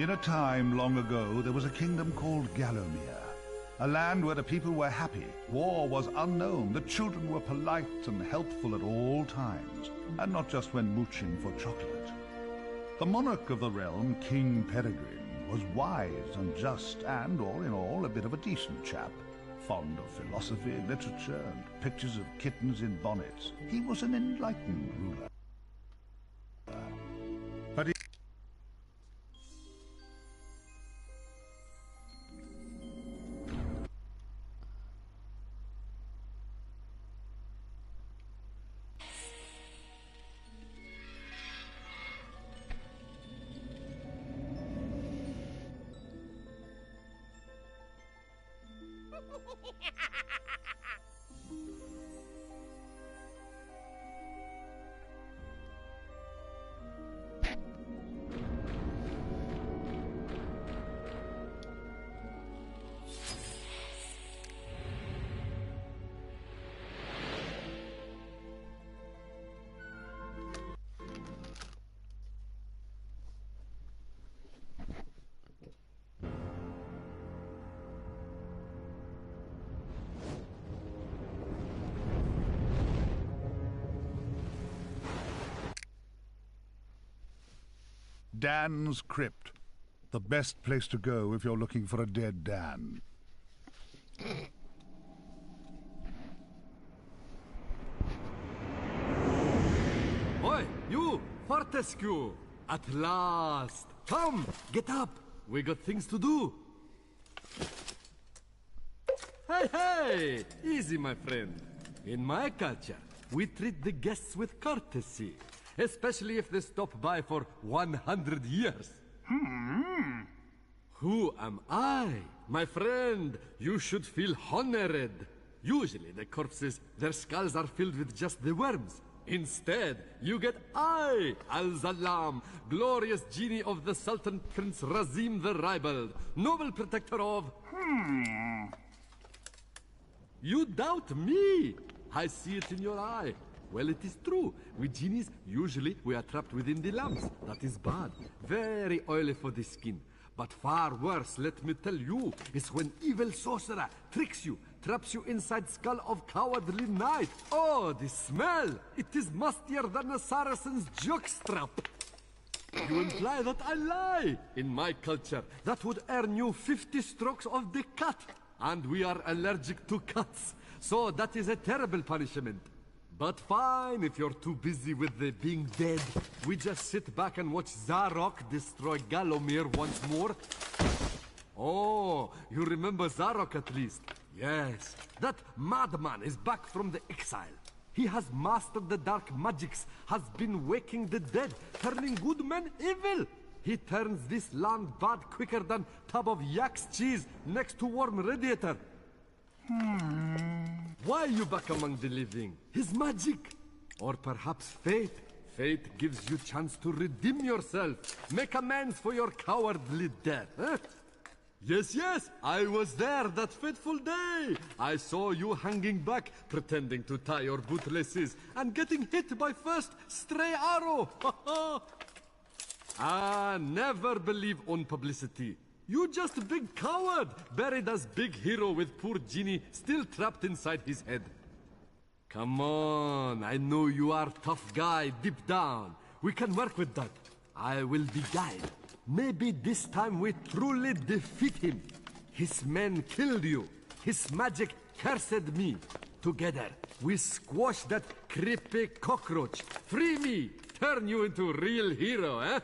In a time long ago, there was a kingdom called Gallowmere. A land where the people were happy, war was unknown, the children were polite and helpful at all times, and not just when mooching for chocolate. The monarch of the realm, King Peregrine, was wise and just and, all in all, a bit of a decent chap. Fond of philosophy, literature, and pictures of kittens in bonnets. He was an enlightened ruler. But he Dan's Crypt. The best place to go if you're looking for a dead Dan. Oi, you! Fortescue! At last! Come, get up! We got things to do! Hey, hey! Easy, my friend. In my culture, we treat the guests with courtesy. Especially if they stop by for 100 years. Who am I? My friend, you should feel honored. Usually the corpses, their skulls are filled with just the worms. Instead, you get I, Al-Zalam, glorious genie of the Sultan Prince Razim the Ribald, noble protector of... You doubt me? I see it in your eye. Well, it is true. With genies, usually we are trapped within the lamps. That is bad. Very oily for the skin. But far worse, let me tell you, is when evil sorcerer tricks you, traps you inside skull of cowardly knight. Oh, the smell! It is mustier than a Saracen's jockstrap. You imply that I lie. In my culture, that would earn you 50 strokes of the cut. And we are allergic to cuts. So that is a terrible punishment. But fine, if you're too busy with the being dead, we just sit back and watch Zarok destroy Gallowmere once more. Oh, you remember Zarok at least? Yes, that madman is back from the exile. He has mastered the dark magics, has been waking the dead, turning good men evil. He turns this land bad quicker than tub of yak's cheese next to warm radiator. Why are you back among the living? His magic! Or perhaps fate? Fate gives you chance to redeem yourself. Make amends for your cowardly death, huh? Yes, yes, I was there that fateful day. I saw you hanging back, pretending to tie your bootlaces, and getting hit by first stray arrow. Never believe on publicity. You just a big coward, buried as big hero with poor genie still trapped inside his head. Come on, I know you are tough guy deep down. We can work with that. I will be guide. Maybe this time we truly defeat him. His men killed you. His magic cursed me. Together, we squash that creepy cockroach. Free me! Turn you into a real hero, eh?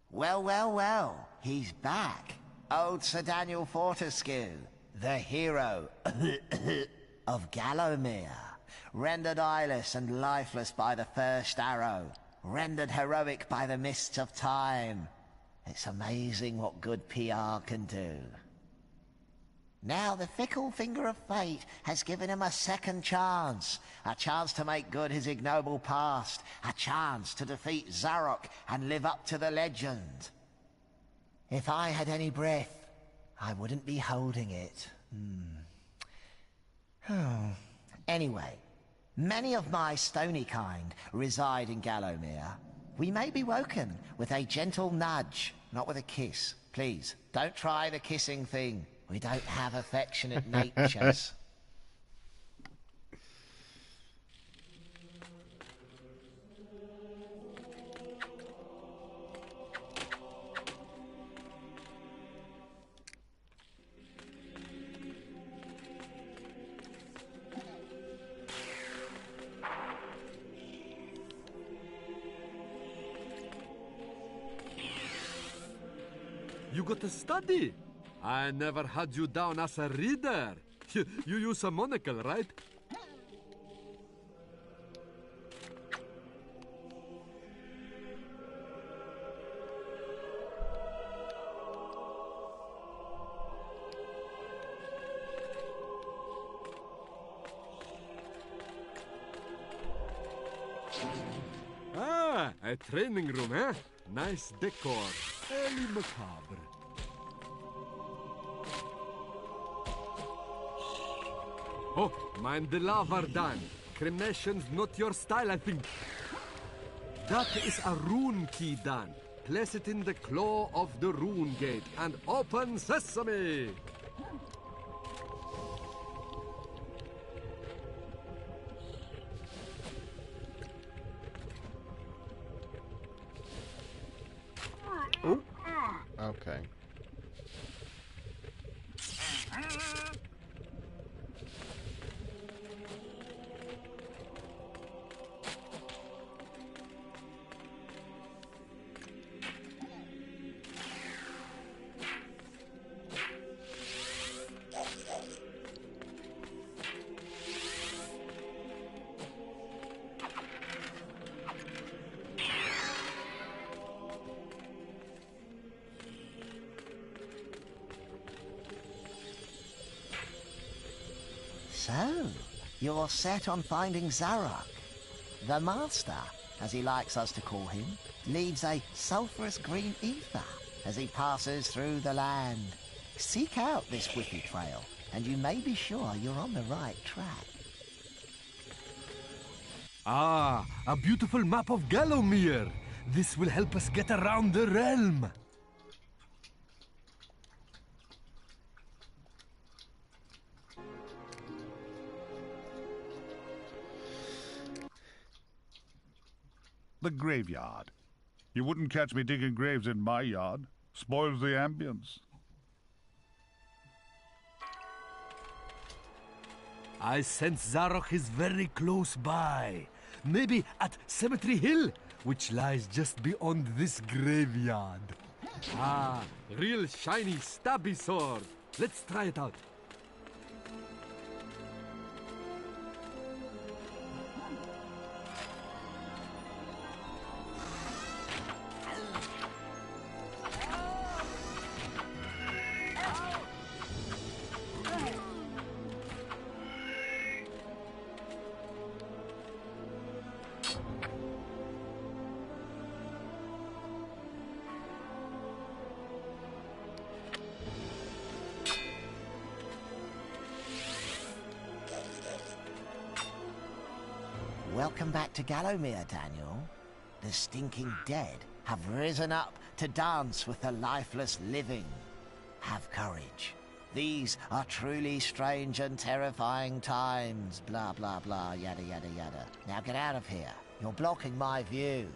Well, well, well, he's back. Old Sir Daniel Fortescue, the hero of Gallowmere, rendered eyeless and lifeless by the first arrow, rendered heroic by the mists of time. It's amazing what good PR can do. Now the fickle finger of fate has given him a second chance. A chance to make good his ignoble past. A chance to defeat Zarok and live up to the legend. If I had any breath, I wouldn't be holding it. Anyway, many of my stony kind reside in Gallowmere. We may be woken with a gentle nudge, not with a kiss. Please, don't try the kissing thing. We don't have affectionate natures. You got to study. I never had you down as a reader. You use a monocle, right? Ah, a training room, eh? Nice decor. Early macabre. Oh, mind the lava, Dan. Cremation's not your style, I think. That is a rune key, Dan. Place it in the claw of the rune gate and open sesame! Oh. Okay. So, you're set on finding Zarok. The Master, as he likes us to call him, leaves a sulphurous green ether as he passes through the land. Seek out this wiki trail, and you may be sure you're on the right track. Ah, a beautiful map of Gallowmere. This will help us get around the realm. The graveyard. You wouldn't catch me digging graves in my yard. Spoils the ambience. I sense Zarok is very close by. Maybe at Cemetery Hill, which lies just beyond this graveyard. Ah, real shiny stabby sword. Let's try it out. Welcome back to Gallowmere, Daniel. The stinking dead have risen up to dance with the lifeless living. Have courage. These are truly strange and terrifying times. Blah, blah, blah, yada, yada, yada. Now get out of here. You're blocking my view.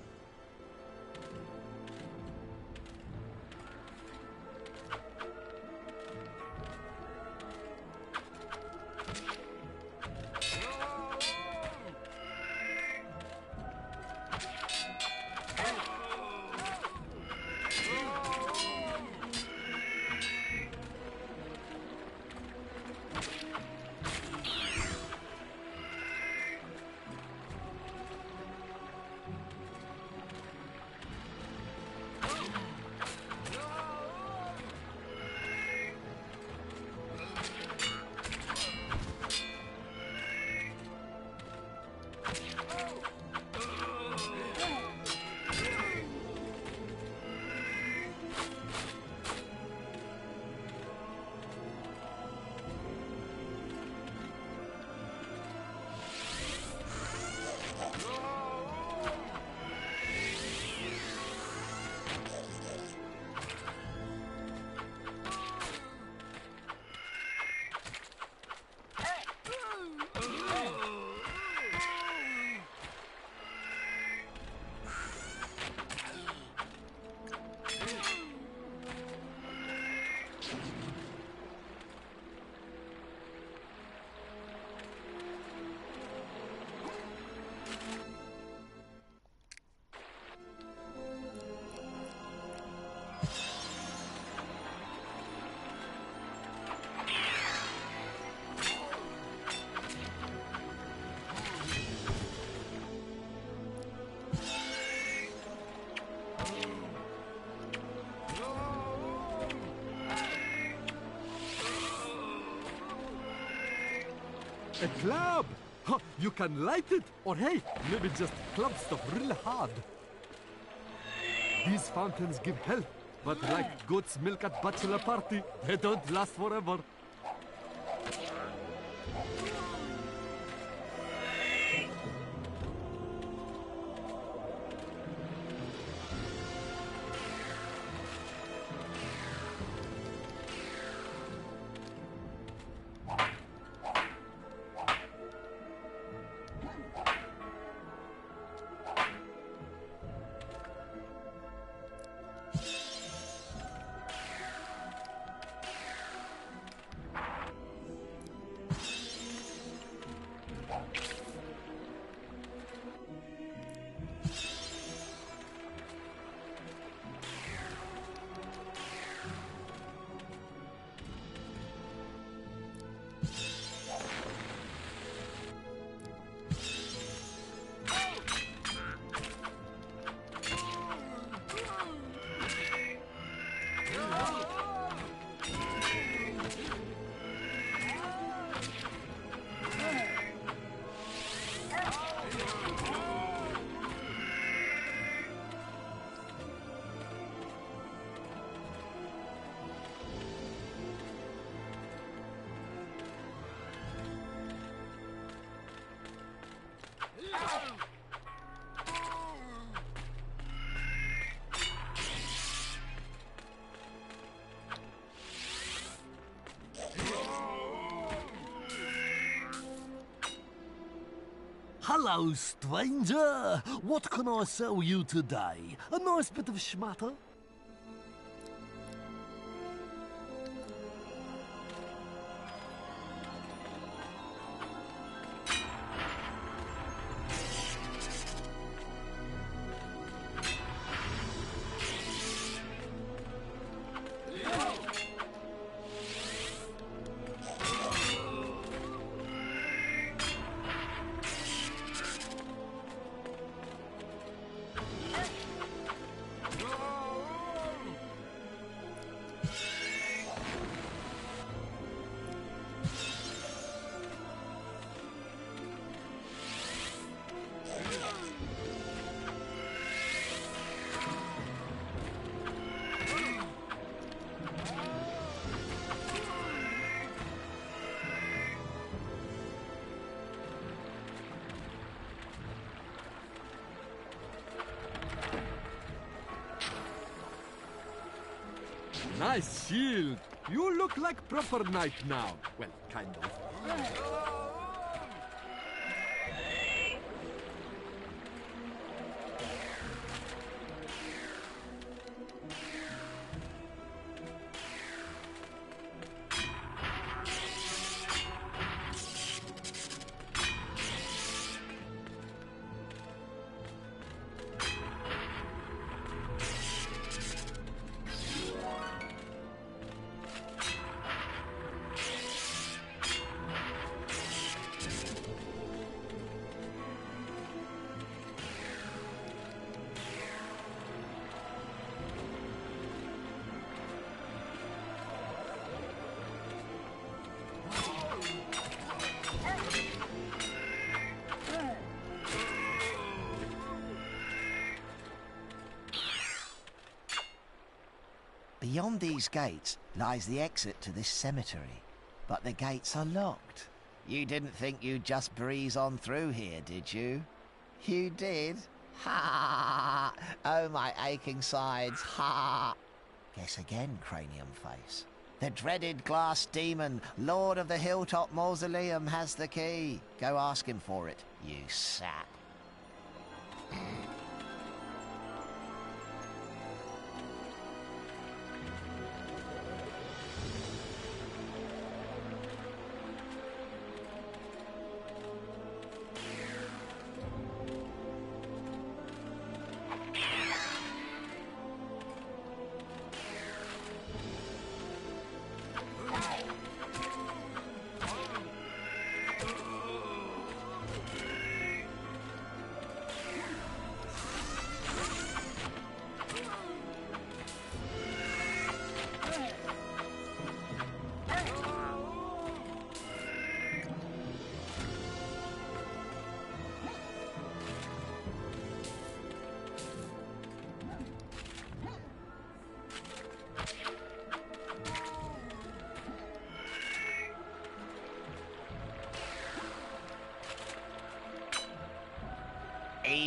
A club! Huh, you can light it, or hey, maybe just club stuff really hard. These fountains give health, but like goat's milk at bachelor party, they don't last forever. Hello, stranger. What can I sell you today? A nice bit of schmatter? Nice shield. You look like proper knight now. Well, kind of. Beyond these gates lies the exit to this cemetery, but the gates are locked. You didn't think you'd just breeze on through here, did you? You did? Ha! Oh, my aching sides, ha! Guess again, Cranium Face. The dreaded glass demon, Lord of the Hilltop Mausoleum, has the key. Go ask him for it, you sap.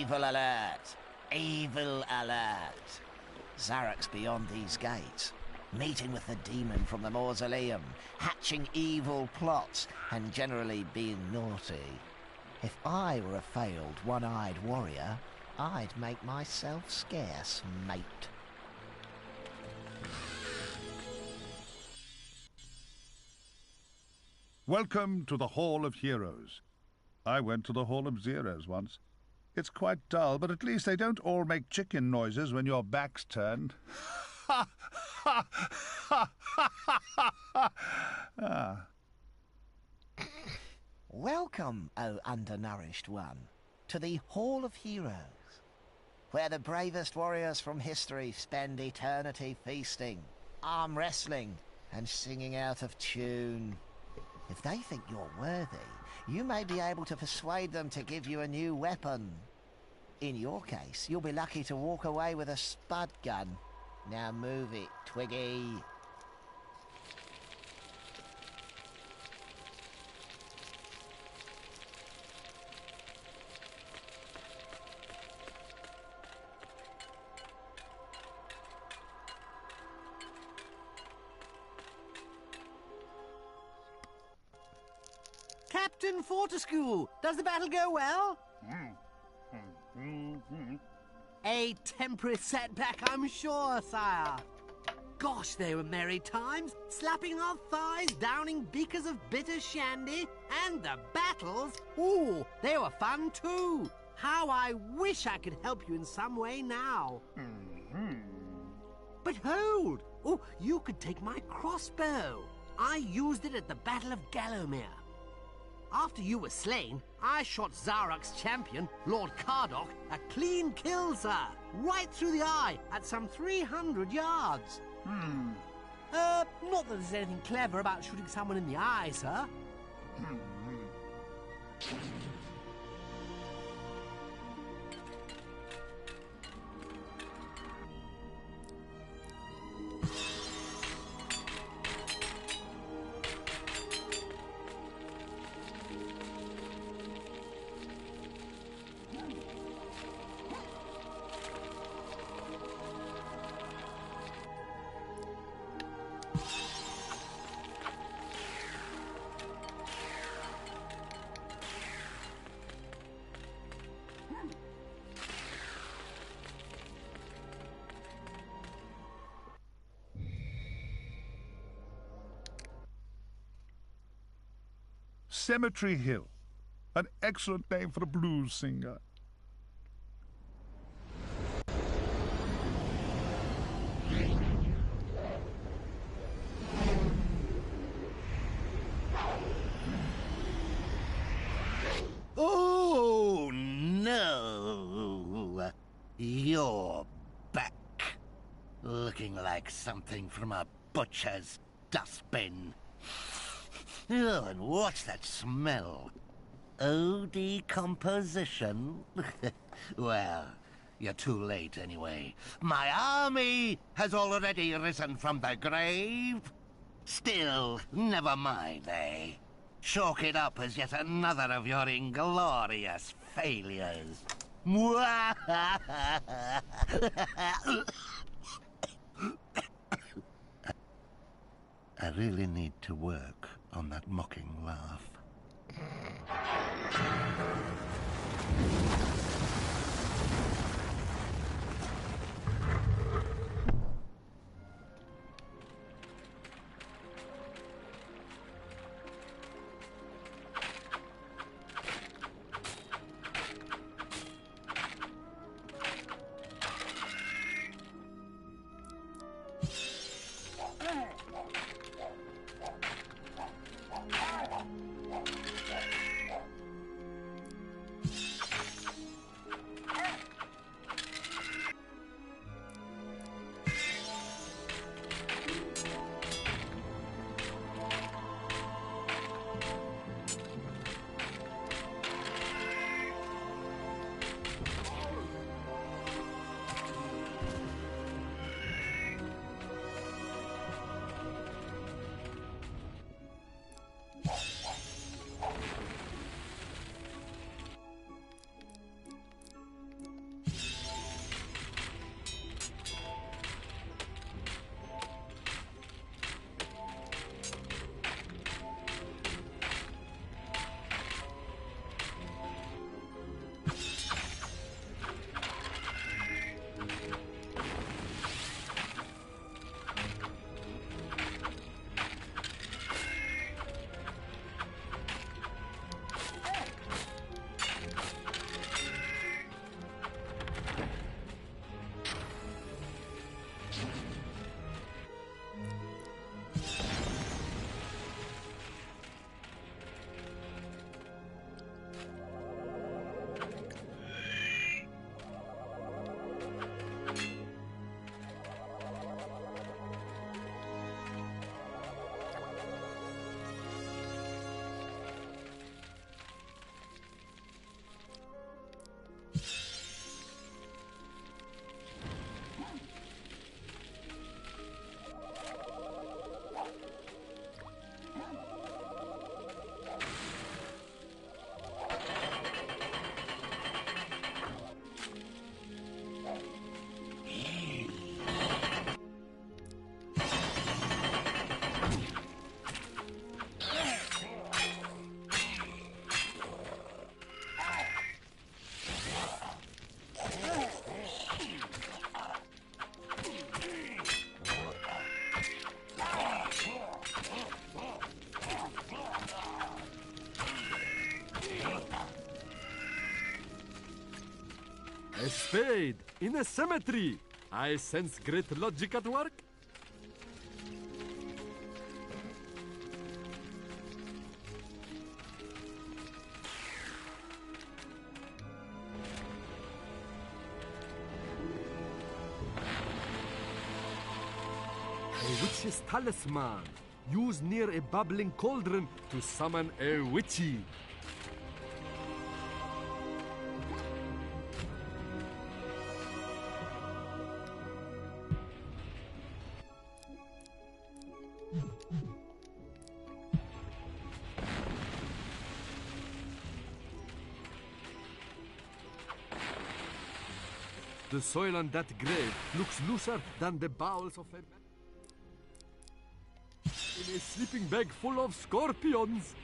Evil alert! Evil alert! Zarok's beyond these gates, meeting with the demon from the mausoleum, hatching evil plots, and generally being naughty. If I were a failed one-eyed warrior, I'd make myself scarce, mate. Welcome to the Hall of Heroes. I went to the Hall of Zeros once. It's quite dull, but at least they don't all make chicken noises when your back's turned. Welcome, O undernourished one, to the Hall of Heroes, where the bravest warriors from history spend eternity feasting, arm wrestling, and singing out of tune. If they think you're worthy, you may be able to persuade them to give you a new weapon. In your case, you'll be lucky to walk away with a spud gun. Now move it, Twiggy. Captain Fortescue, does the battle go well? A temporary setback, I'm sure, sire. Gosh, they were merry times, slapping our thighs, downing beakers of bitter shandy, and the battles, ooh, they were fun too. How I wish I could help you in some way now. But hold! Oh, you could take my crossbow. I used it at the Battle of Gallowmere. After you were slain, I shot Zarok's champion, Lord Cardok, a clean kill, sir. Right through the eye, at some 300 yards. Not that there's anything clever about shooting someone in the eye, sir. Cemetery Hill. An excellent name for a blues singer. Oh, no. You're back. Looking like something from a butcher's dustbin. Oh, and what's that smell? Oh, decomposition? Well, you're too late anyway. My army has already risen from the grave. Still, never mind, eh? Chalk it up as yet another of your inglorious failures. I really need to work on that mocking laugh. spade in a cemetery. I sense great logic at work. A witch's talisman. Use near a bubbling cauldron to summon a witchy. The soil on that grave looks looser than the bowels of a man. In a sleeping bag full of scorpions.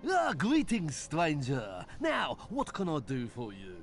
Ah, greetings, stranger. Now, what can I do for you?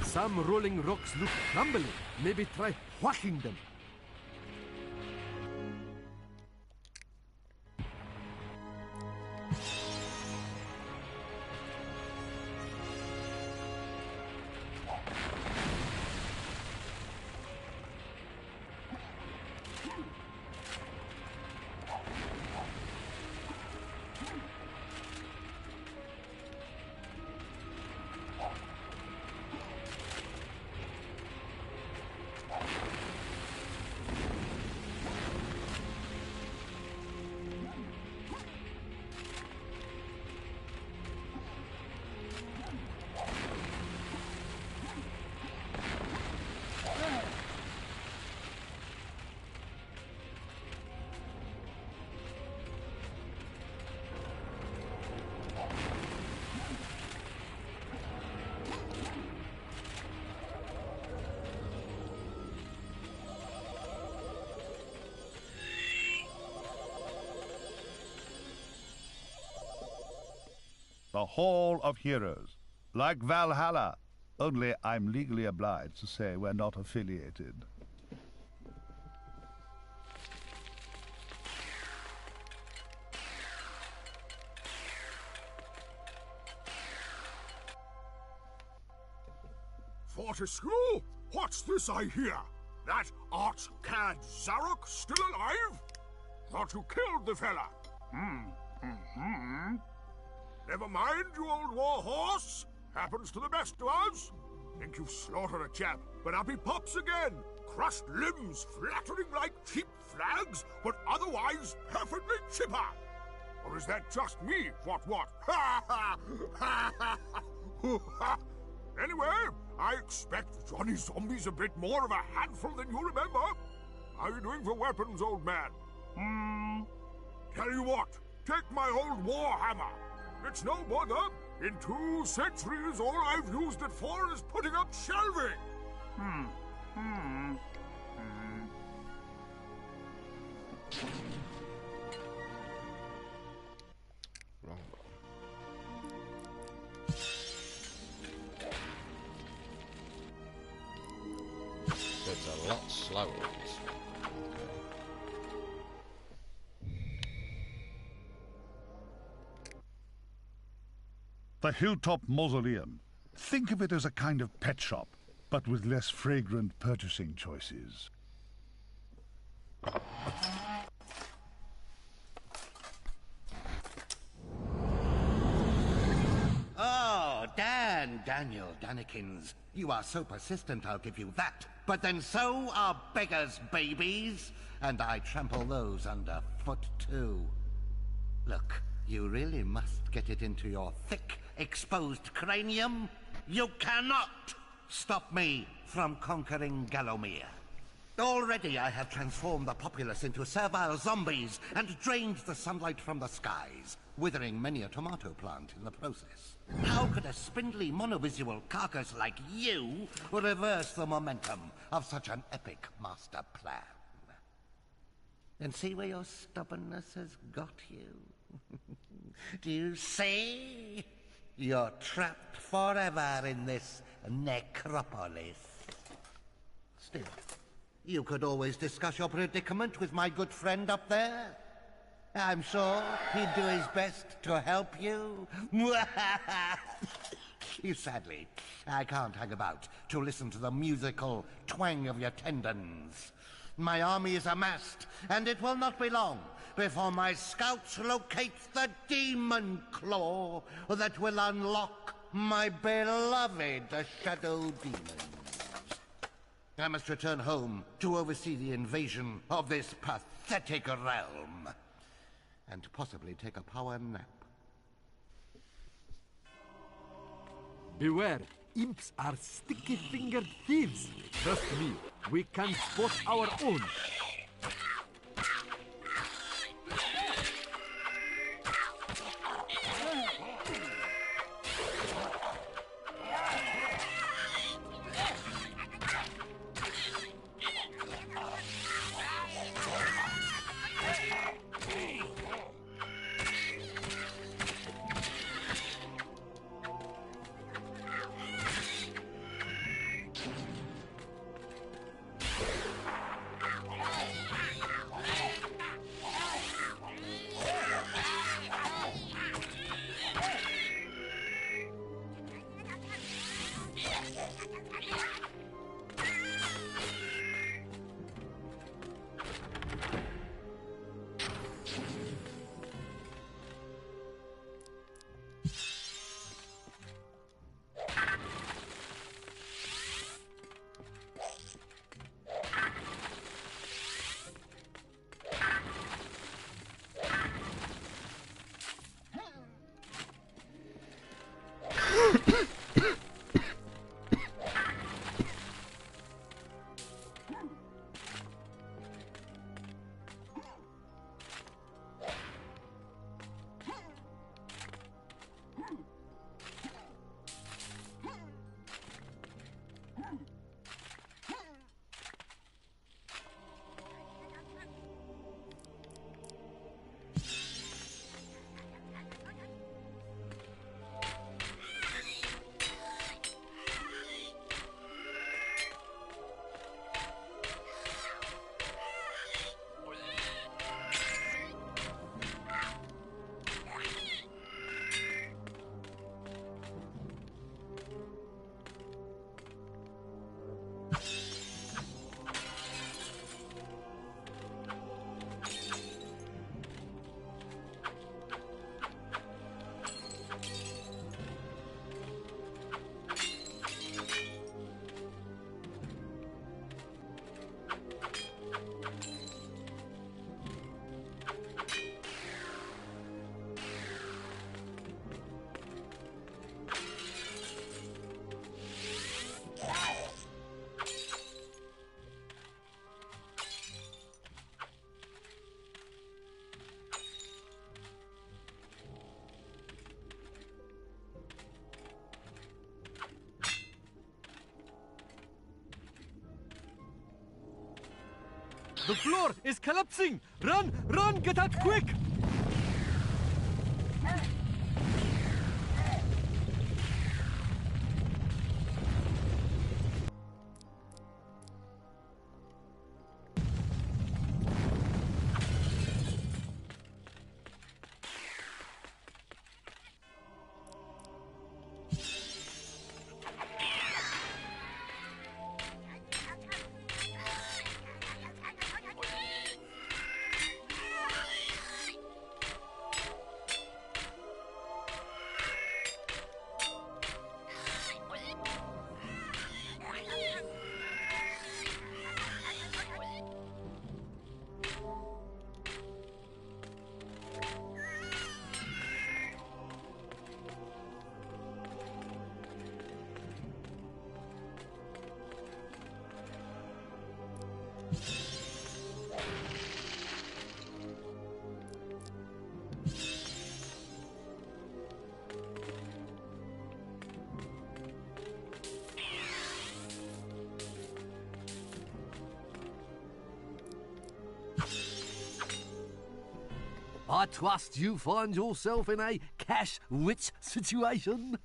Some rolling rocks look crumbly. Maybe try whacking them. the Hall of Heroes. Like Valhalla, only I'm legally obliged to say we're not affiliated. Fortescue? What's this I hear? That arch-cad Zarok still alive? Thought you killed the fella. Never mind, you old war horse. Happens to the best of us. Think you've slaughtered a chap, but up he pops again. Crushed limbs, flattering like cheap flags, but otherwise perfectly chipper. Or is that just me? What? Ha ha! Ha ha! Anyway, I expect Johnny Zombie's a bit more of a handful than you remember. How are you doing for weapons, old man? Tell you what, take my old war hammer. It's no bother. In 2 centuries, all I've used it for is putting up shelving. Wrong. It's a lot slower. This one. The Hilltop Mausoleum. Think of it as a kind of pet shop, but with less fragrant purchasing choices. Oh, Daniel Danikins. You are so persistent, I'll give you that. But then so are beggars' babies, and I trample those underfoot too. Look, you really must get it into your thick, exposed cranium. You cannot stop me from conquering Gallowmere. Already I have transformed the populace into servile zombies and drained the sunlight from the skies, withering many a tomato plant in the process. How could a spindly monovisual carcass like you reverse the momentum of such an epic master plan? And see where your stubbornness has got you? Do you see? You're trapped forever in this necropolis. Still, you could always discuss your predicament with my good friend up there. I'm sure he'd do his best to help you. Sadly, I can't hang about to listen to the musical twang of your tendons. My army is amassed, and it will not be long before my scouts locate the demon claw that will unlock my beloved shadow demons. I must return home to oversee the invasion of this pathetic realm, and possibly take a power nap. Beware, imps are sticky-fingered thieves. Trust me, we can spot our own. The floor is collapsing! Run! Run! Get out quick! I trust you find yourself in a cash-rich situation.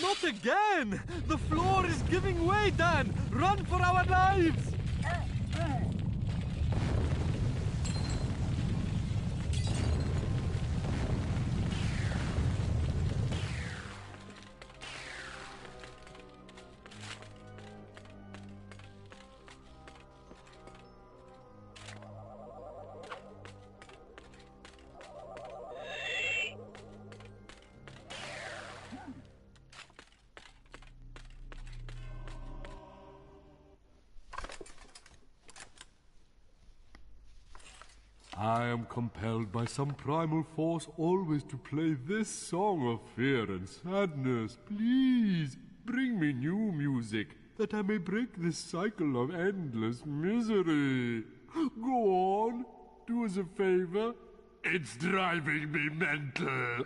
Not again! The floor is giving way, Dan! Run for our lives! I am compelled by some primal force always to play this song of fear and sadness. Please, bring me new music, that I may break this cycle of endless misery. Go on, do us a favor. It's driving me mental.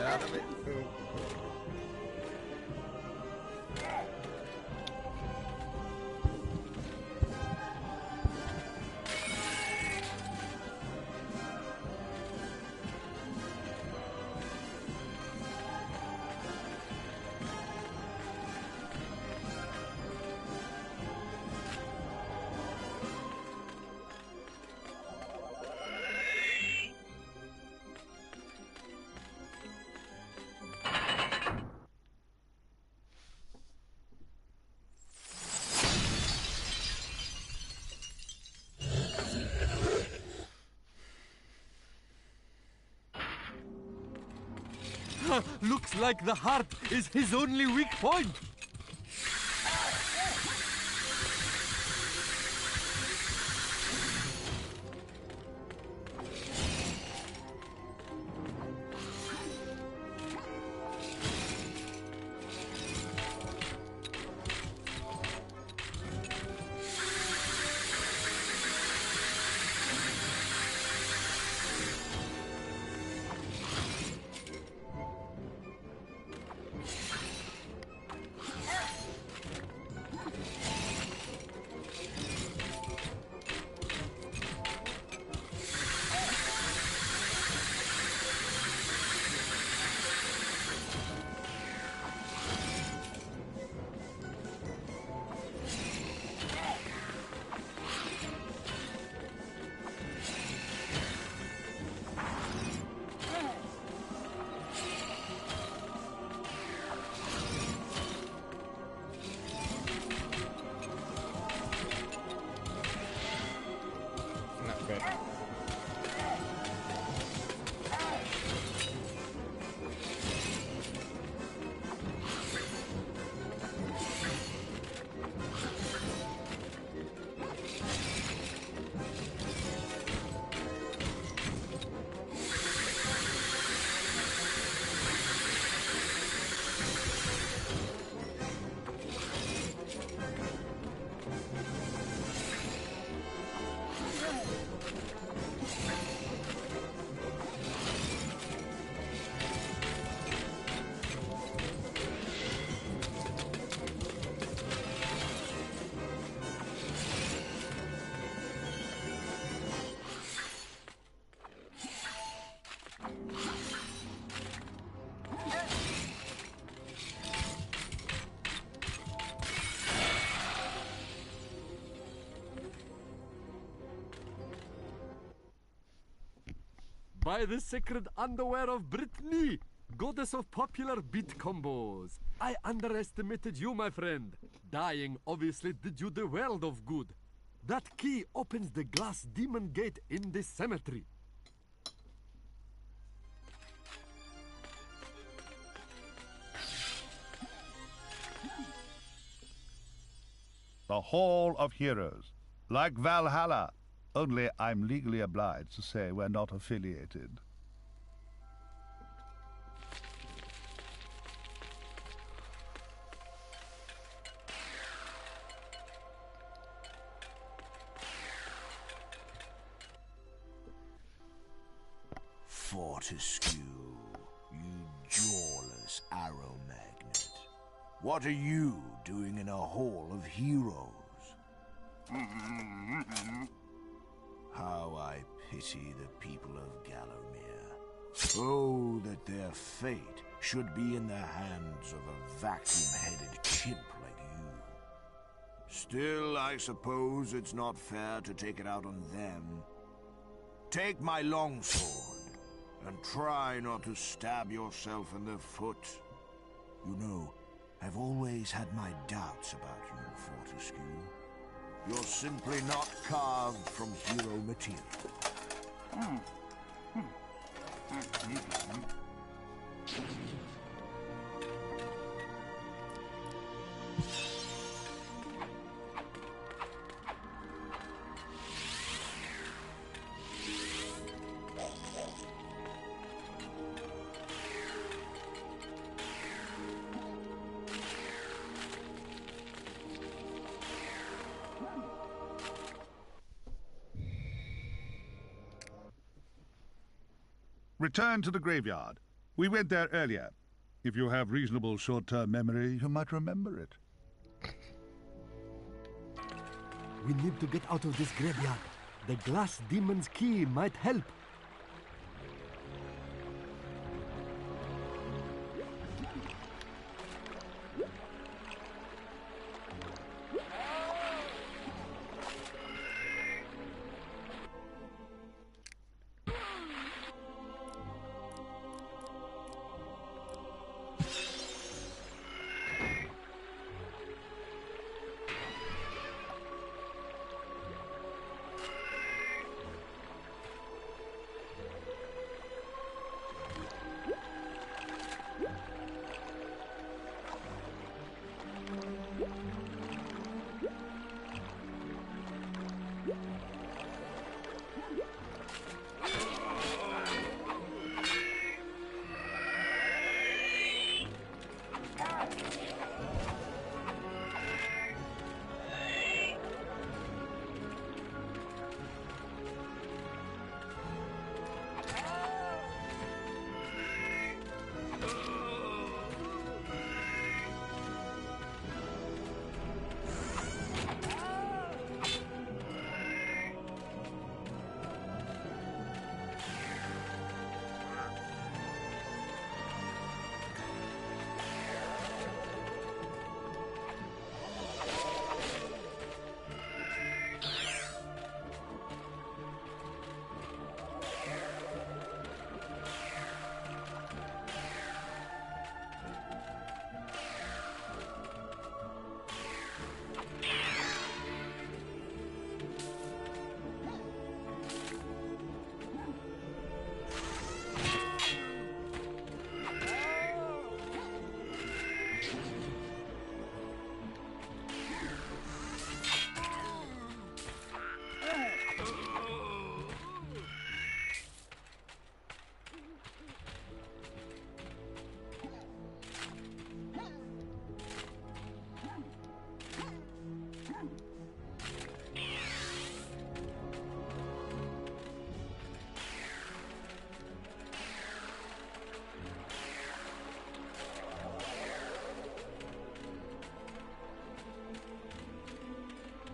out of it. Looks like the heart is his only weak point. Not good. By the sacred underwear of Brittany, goddess of popular beat combos. I underestimated you, my friend. Dying obviously did you the world of good. That key opens the glass demon gate in the cemetery. The Hall of Heroes. Like Valhalla. Only I'm legally obliged to say we're not affiliated. Fortescue, you jawless arrow magnet. What are you doing in a Hall of Heroes? How I pity the people of Gallowmere. Oh, that their fate should be in the hands of a vacuum-headed chimp like you. Still, I suppose it's not fair to take it out on them. Take my longsword, and try not to stab yourself in the foot. You know, I've always had my doubts about you, Fortescue. You're simply not carved from hero material. Return to the graveyard. We went there earlier. If you have reasonable short-term memory, you might remember it. We need to get out of this graveyard. The glass demon's key might help.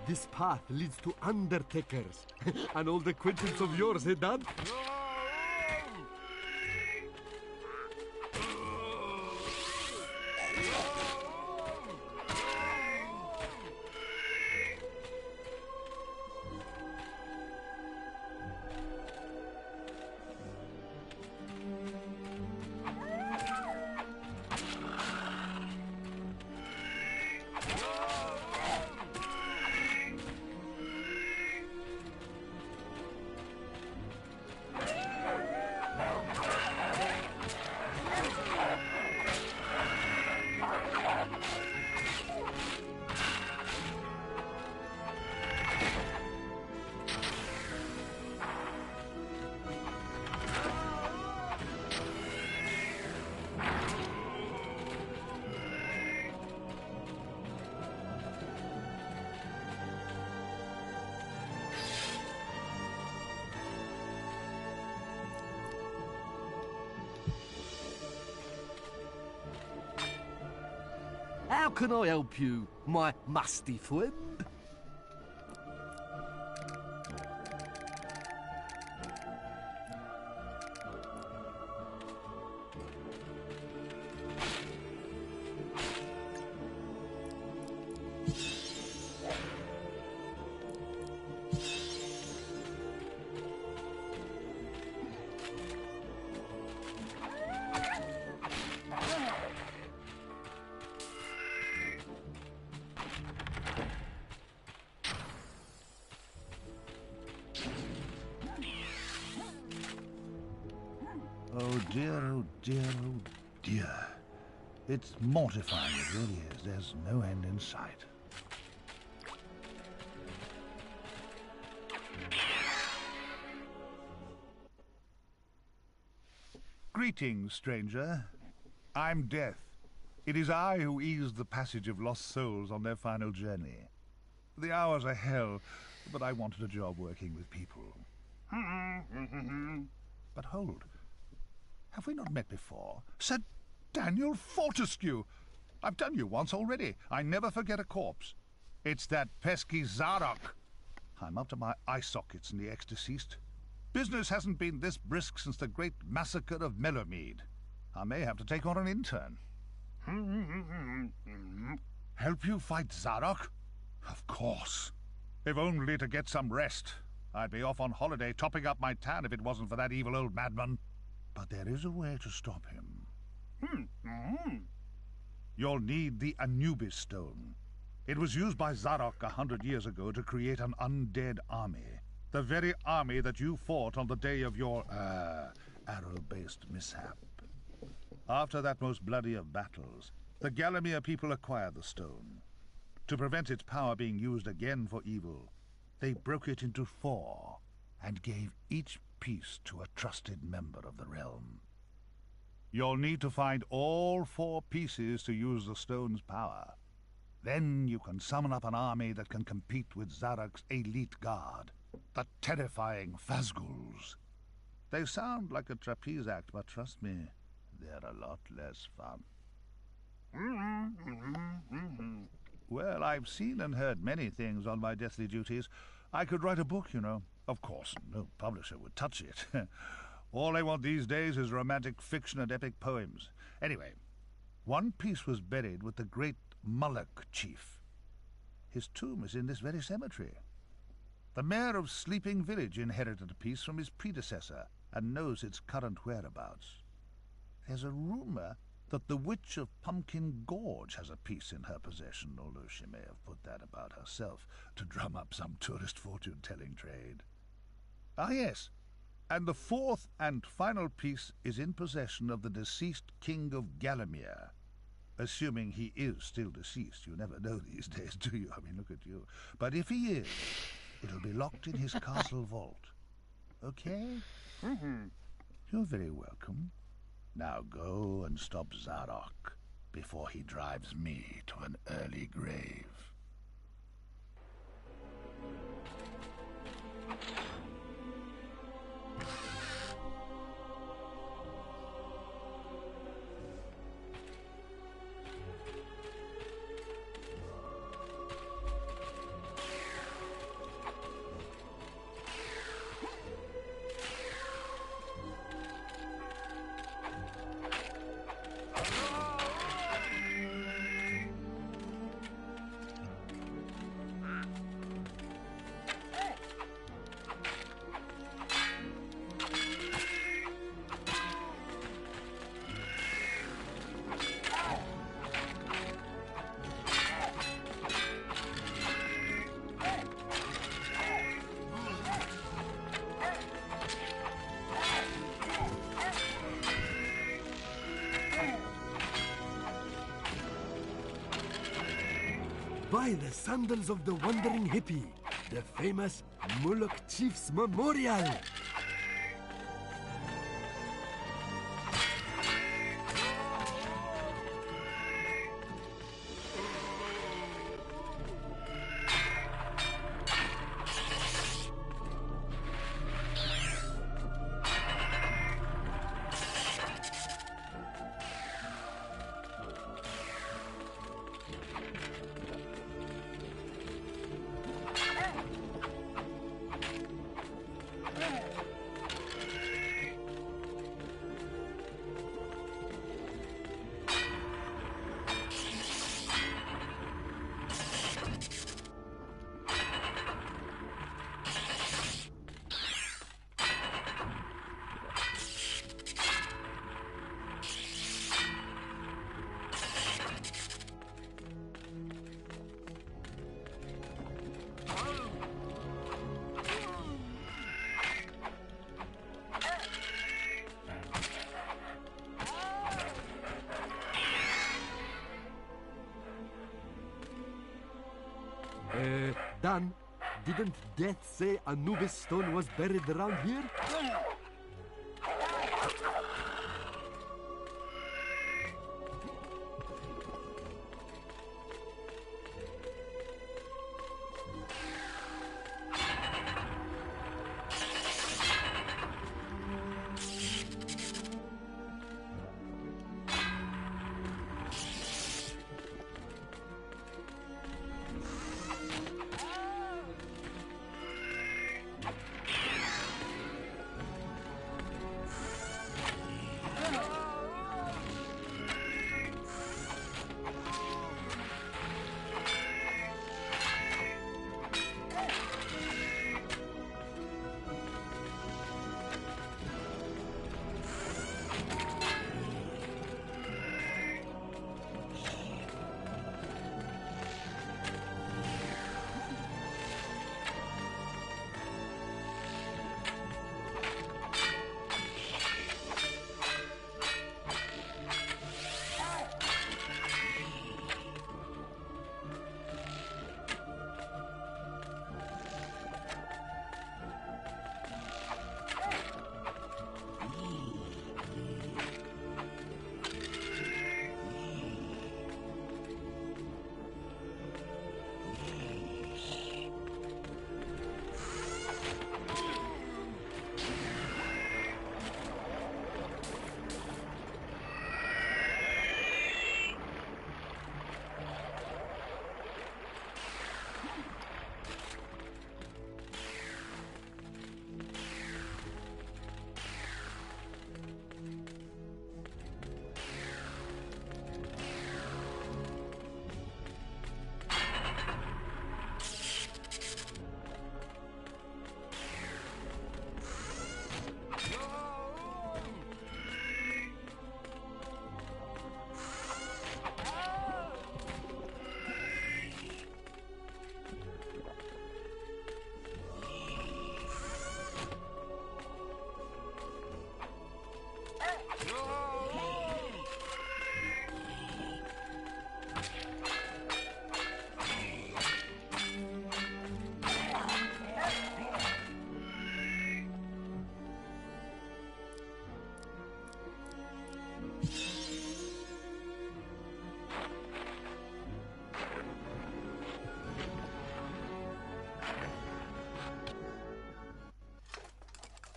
This path leads to undertakers. An old acquaintance of yours, eh, Dad? How can I help you, my musty friend? Oh dear, oh dear, oh dear. It's mortifying, it really is. There's no end in sight. Greetings, stranger. I'm Death. It is I who eased the passage of lost souls on their final journey. The hours are hell, but I wanted a job working with people. But hold. Have we not met before? Sir Daniel Fortescue! I've done you once already. I never forget a corpse. It's that pesky Zarok. I'm up to my eye sockets in the ex-deceased. Business hasn't been this brisk since the great massacre of Mellowmead. I may have to take on an intern. Help you fight Zarok? Of course. If only to get some rest. I'd be off on holiday topping up my tan if it wasn't for that evil old madman. But there is a way to stop him. You'll need the Anubis Stone. It was used by Zarok 100 years ago to create an undead army. The very army that you fought on the day of your, arrow-based mishap. After that most bloody of battles, the Gallomere people acquired the stone. To prevent its power being used again for evil, they broke it into 4 and gave each piece to a trusted member of the realm. You'll need to find all 4 pieces to use the stone's power. Then you can summon up an army that can compete with Zarok's elite guard, the terrifying Phasguls. They sound like a trapeze act, but trust me, they're a lot less fun. Well, I've seen and heard many things on my deathly duties. I could write a book, you know. Of course, no publisher would touch it. All I want these days is romantic fiction and epic poems. Anyway, one piece was buried with the great Mullock chief. His tomb is in this very cemetery. The mayor of Sleeping Village inherited a piece from his predecessor and knows its current whereabouts. There's a rumor that the Witch of Pumpkin Gorge has a piece in her possession, although she may have put that about herself to drum up some tourist fortune-telling trade. Ah, yes, and the 4th and final piece is in possession of the deceased King of Gallomere. Assuming he is still deceased. You never know these days, do you? I mean, look at you. But if he is, it'll be locked in his castle vault. Okay? You're very welcome. Now go and stop Zarok before he drives me to an early grave. By the sandals of the wandering hippie, the famous Moloch Chief's Memorial. Dan, didn't Death say Anubis stone was buried around here?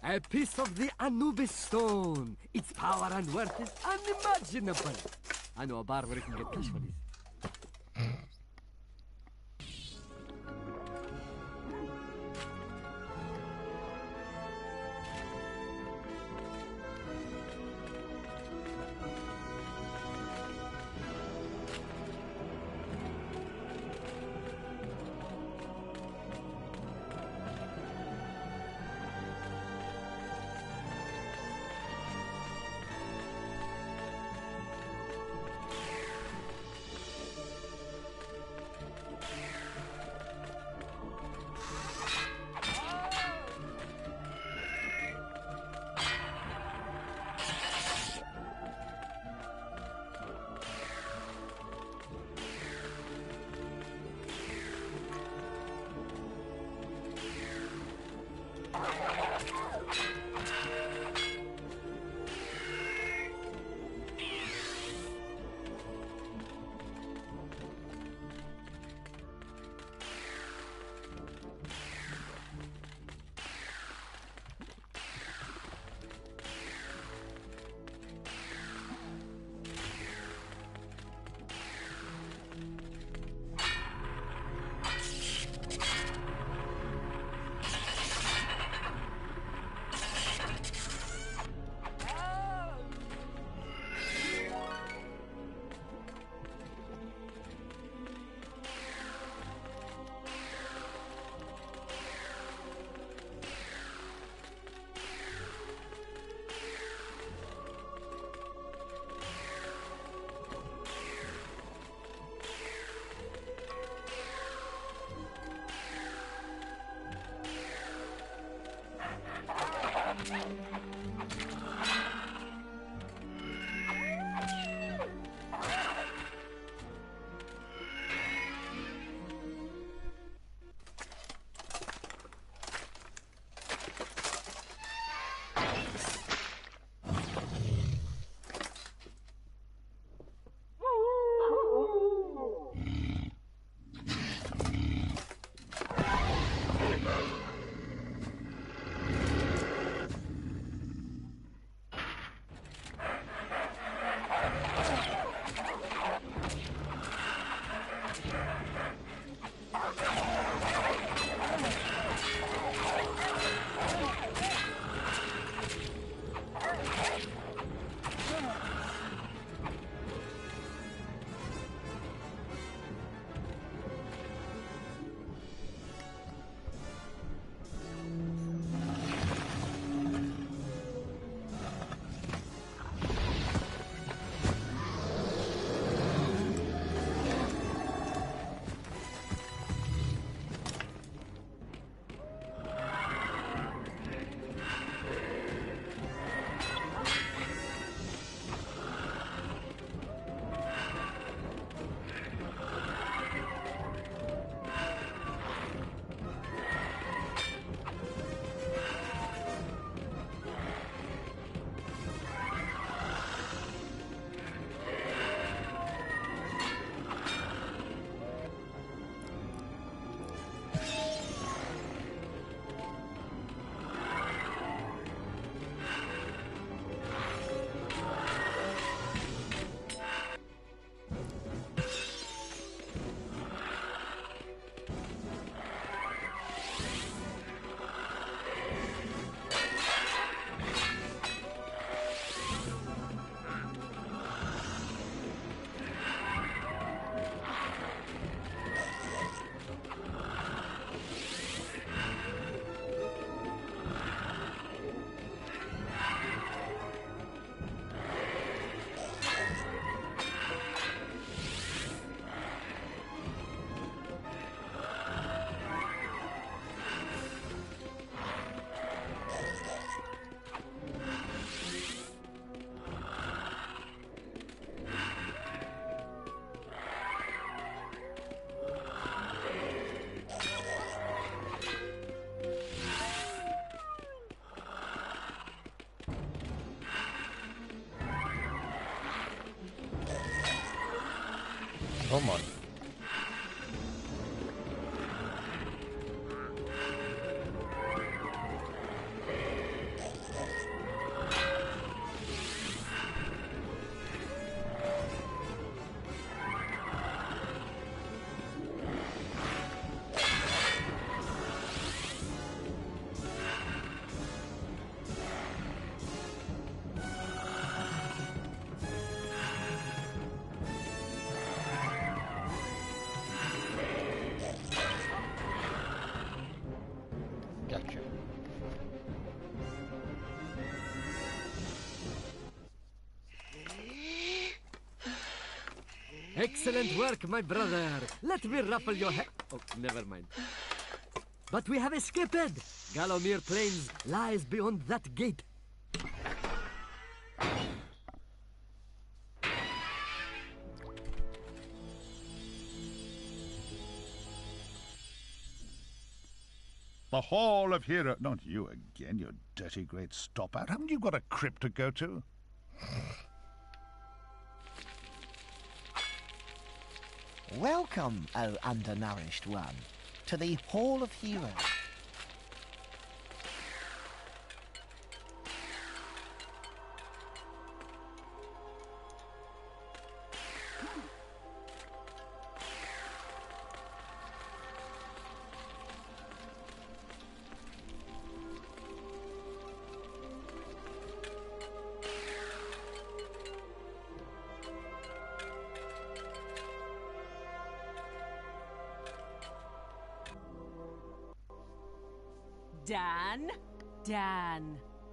A piece of the Anubis stone. Its power and worth is unimaginable. I know a bar where you can get cash for this. Come on. Excellent work, my brother. Let me ruffle your hair. Oh, never mind. But we have escaped. Gallowmere Plains lies beyond that gate. The Hall of Heroes. Not you again, you dirty great stop-out. Haven't you got a crypt to go to? Welcome, O undernourished one, to the Hall of Heroes.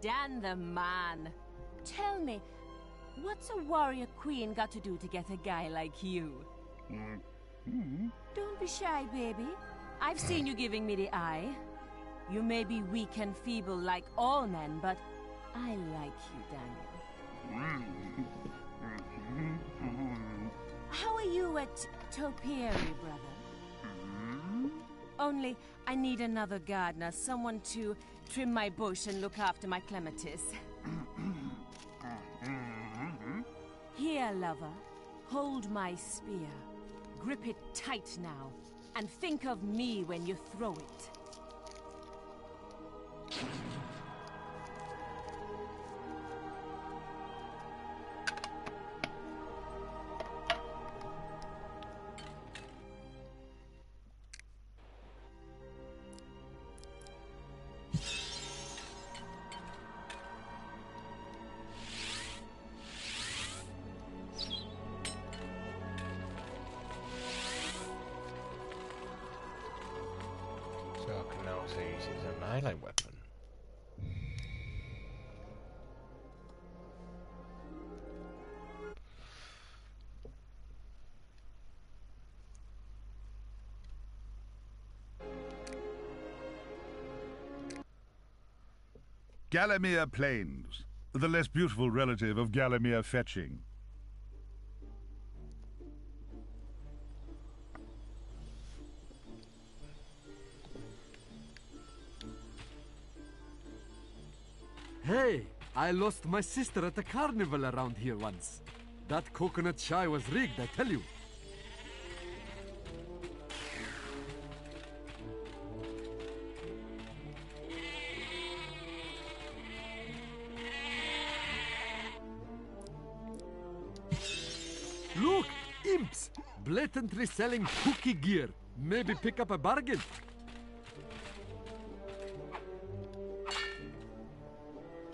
Dan the man. Tell me, what's a warrior queen got to do to get a guy like you? Don't be shy, baby. I've seen you giving me the eye. You may be weak and feeble like all men, but I like you, Daniel. How are you at Topiary, brother? Only, I need another gardener, someone to trim my bush and look after my clematis. Here, lover, hold my spear. Grip it tight now, and think of me when you throw it. So I can also use it as a melee weapon. Gallowmere Plains, the less beautiful relative of Gallowmere Fetching. Hey, I lost my sister at a carnival around here once. That coconut chai was rigged, I tell you. Look, imps! Blatantly selling cookie gear. Maybe pick up a bargain.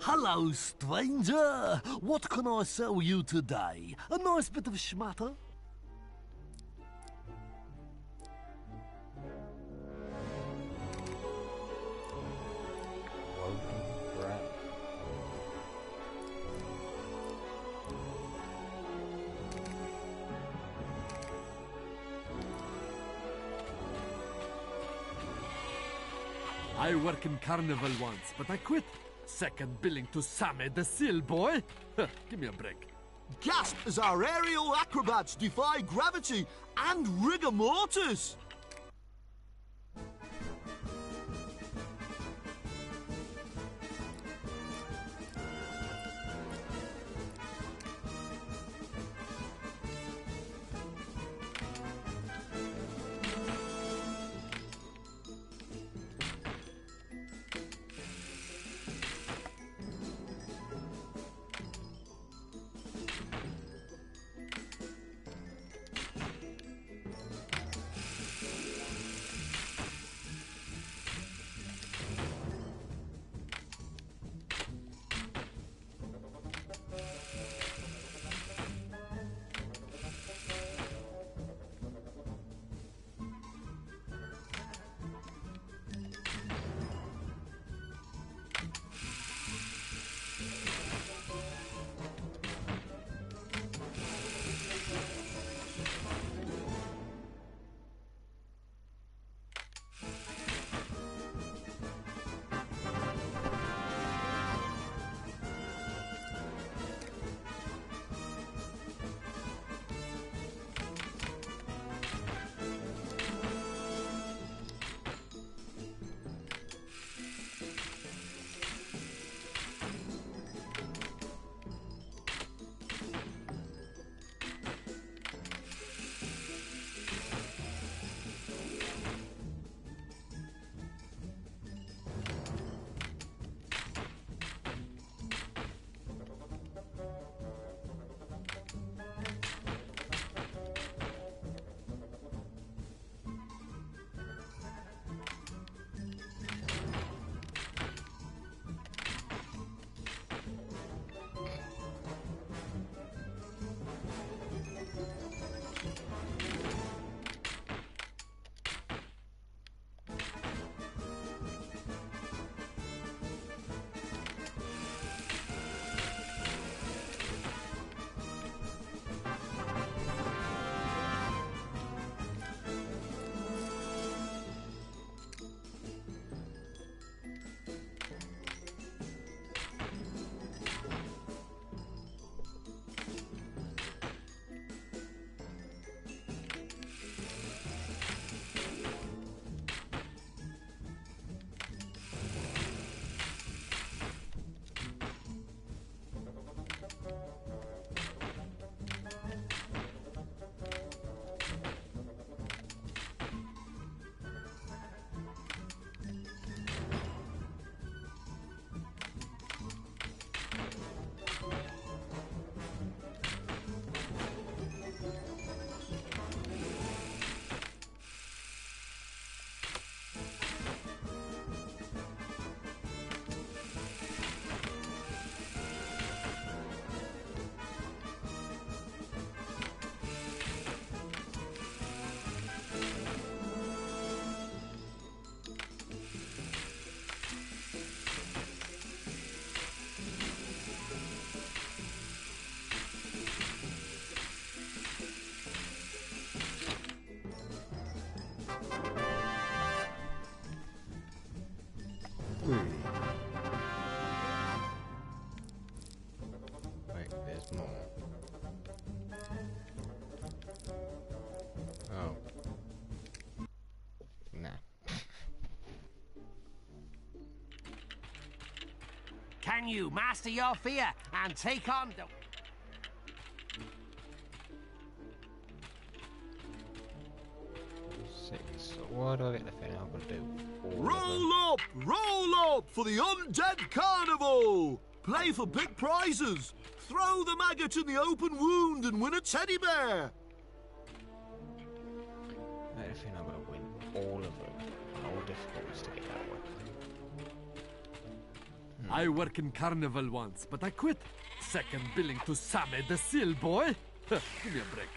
Hello, stranger. What can I sell you today? A nice bit of schmatter? Woken bread. I work in carnival once, but I quit. Second billing to Sammy the Seal Boy. Give me a break. Gasp as our aerial acrobats defy gravity and rigor mortis! Can you master your fear and take on the... 6. So what do I get the thing I'm going to do? Roll up for the Undead Carnival! Play for big prizes! Throw the maggot in the open wound and win a teddy bear! I think I'm going to win all of them. How difficult is to get that one? I work in Carnival once, but I quit. Second billing to Sammy the Seal Boy. Give me a break.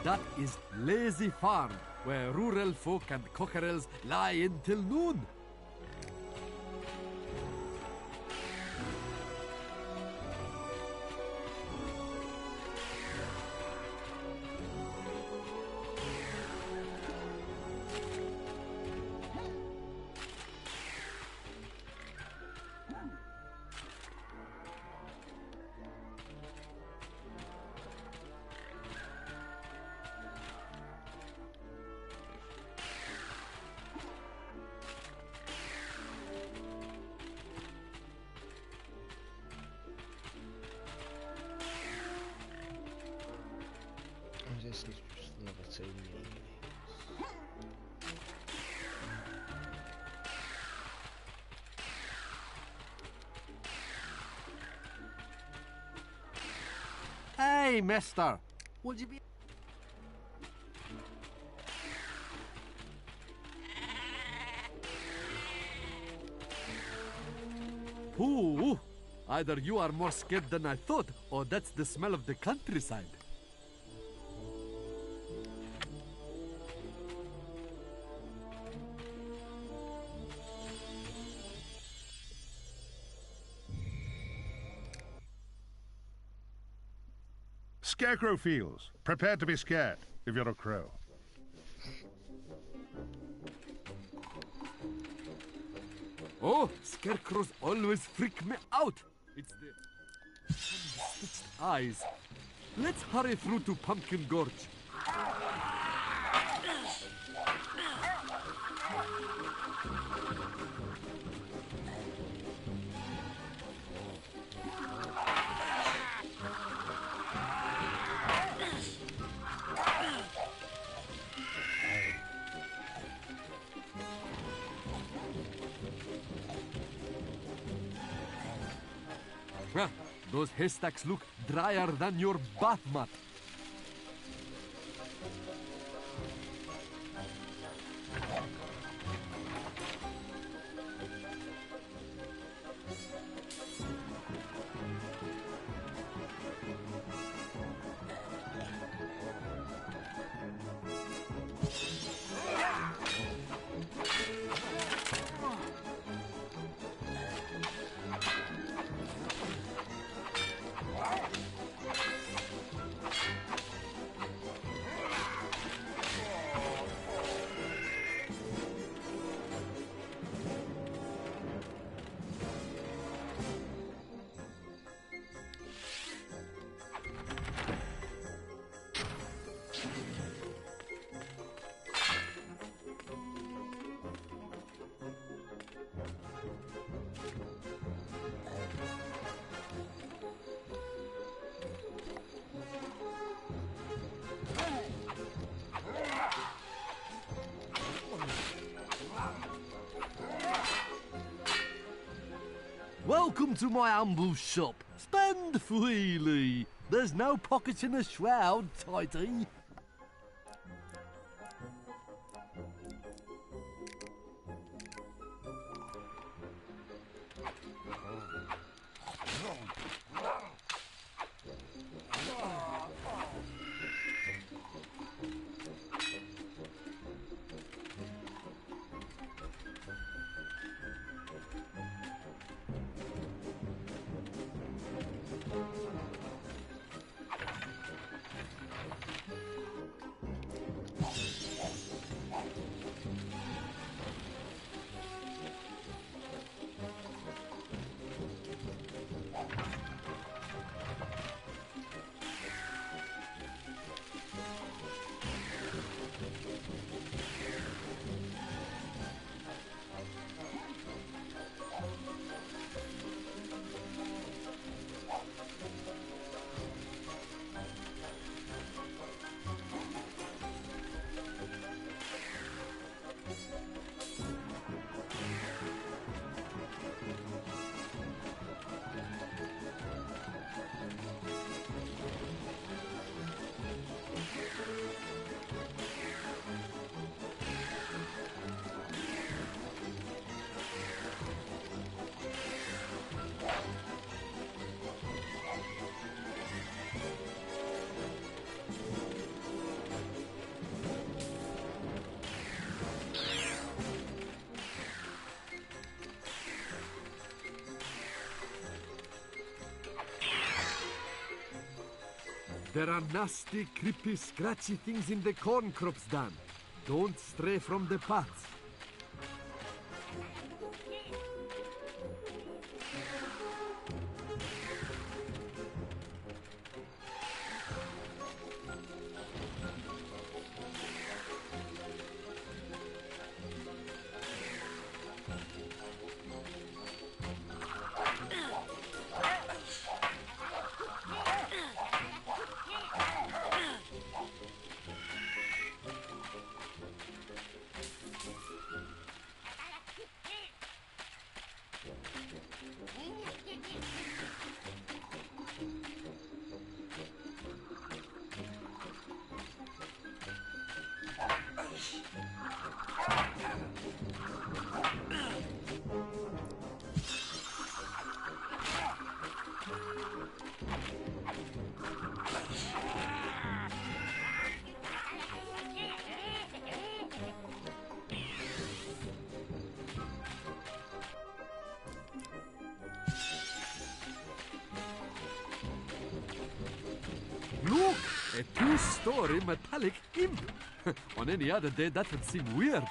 That is Lazy Farm, where rural folk and cockerels lie until noon. This is just level 2 mini. Hey, mister. Would you be... Ooh, either you are more scared than I thought, or that's the smell of the countryside. Scarecrow feels. Prepare to be scared, if you're a crow. Oh, scarecrows always freak me out. It's the stitched eyes. Let's hurry through to Pumpkin Gorge. Well, those haystacks look drier than your bath mat. Welcome to my humble shop. Spend freely. There's no pockets in the shroud, tighty. There are nasty, creepy, scratchy things in the corn crops, Dan. Don't stray from the paths. Look! A two-story metallic imp! On any other day, that would seem weird.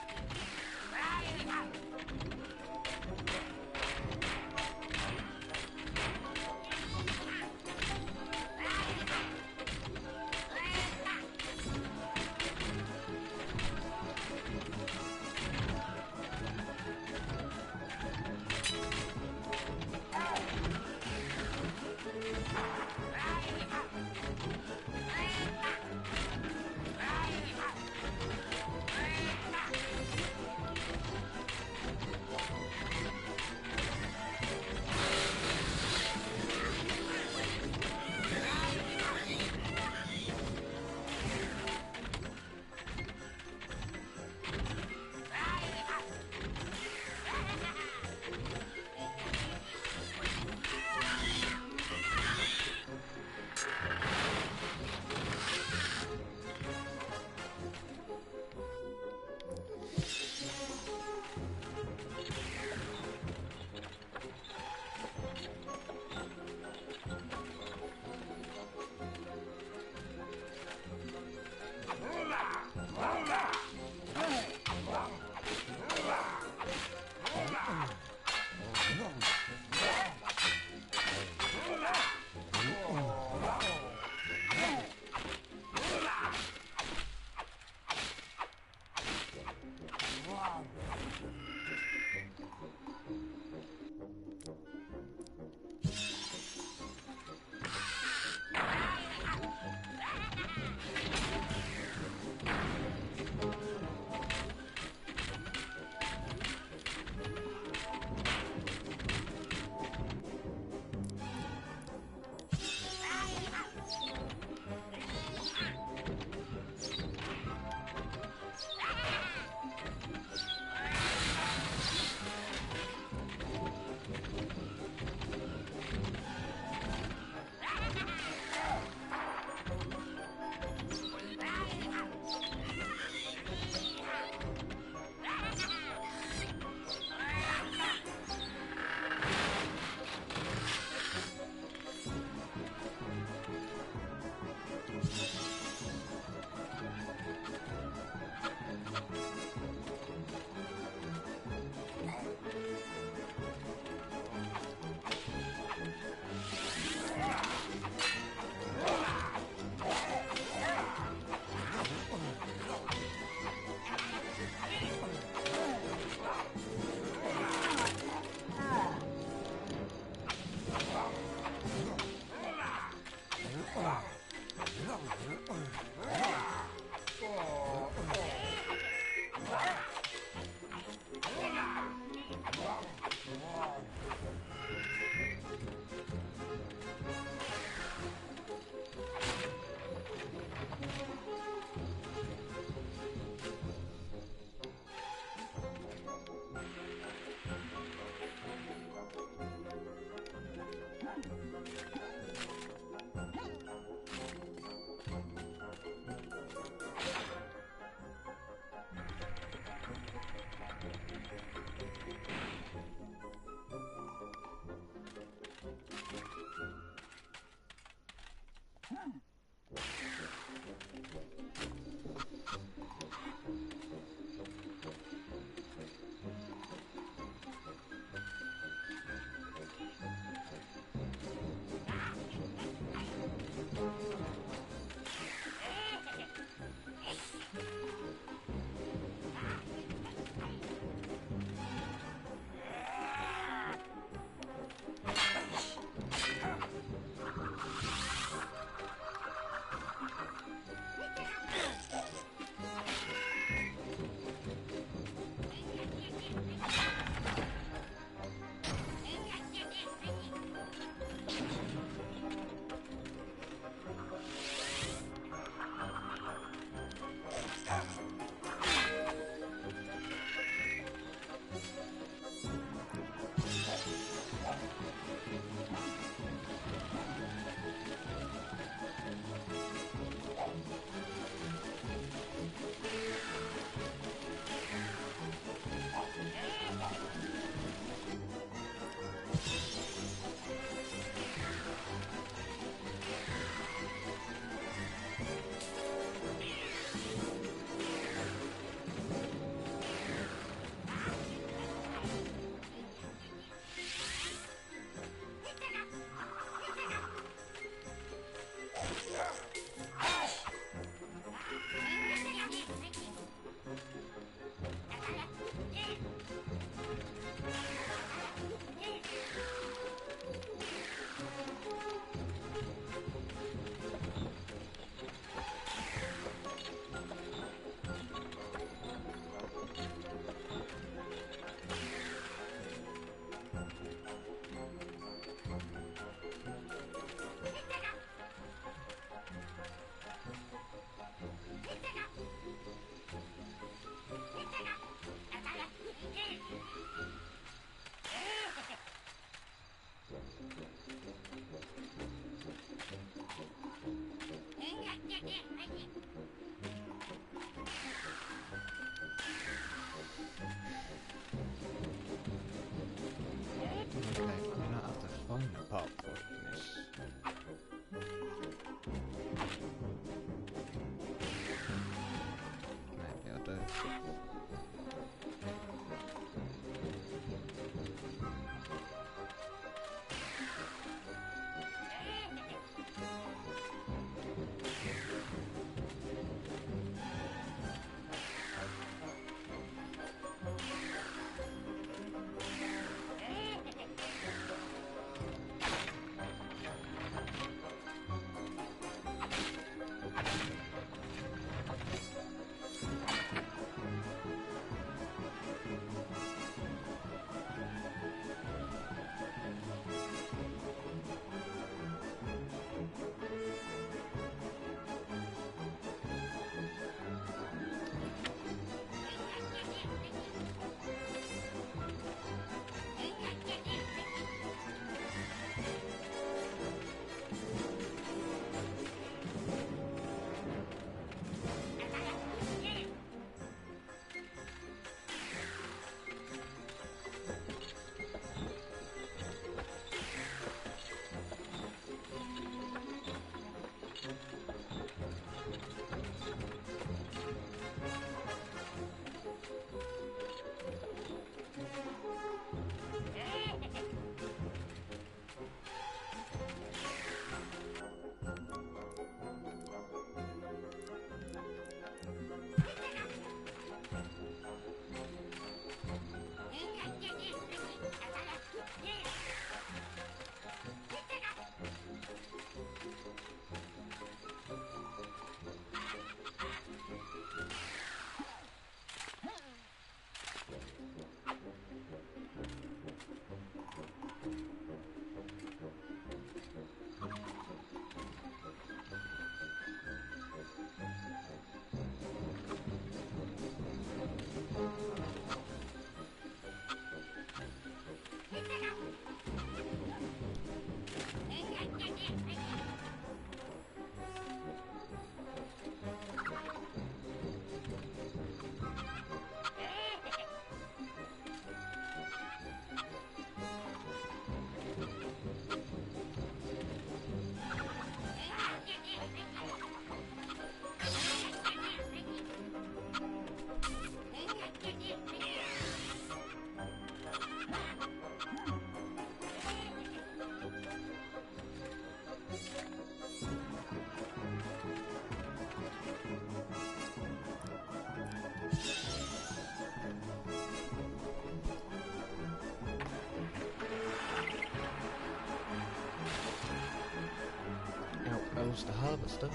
close to harvester.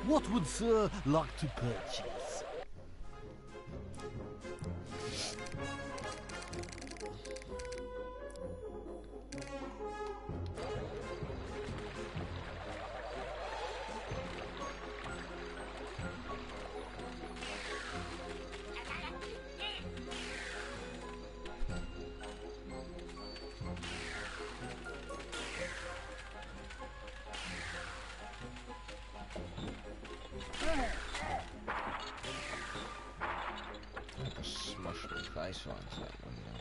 What would Sir like to purchase? Smash my face onto that window.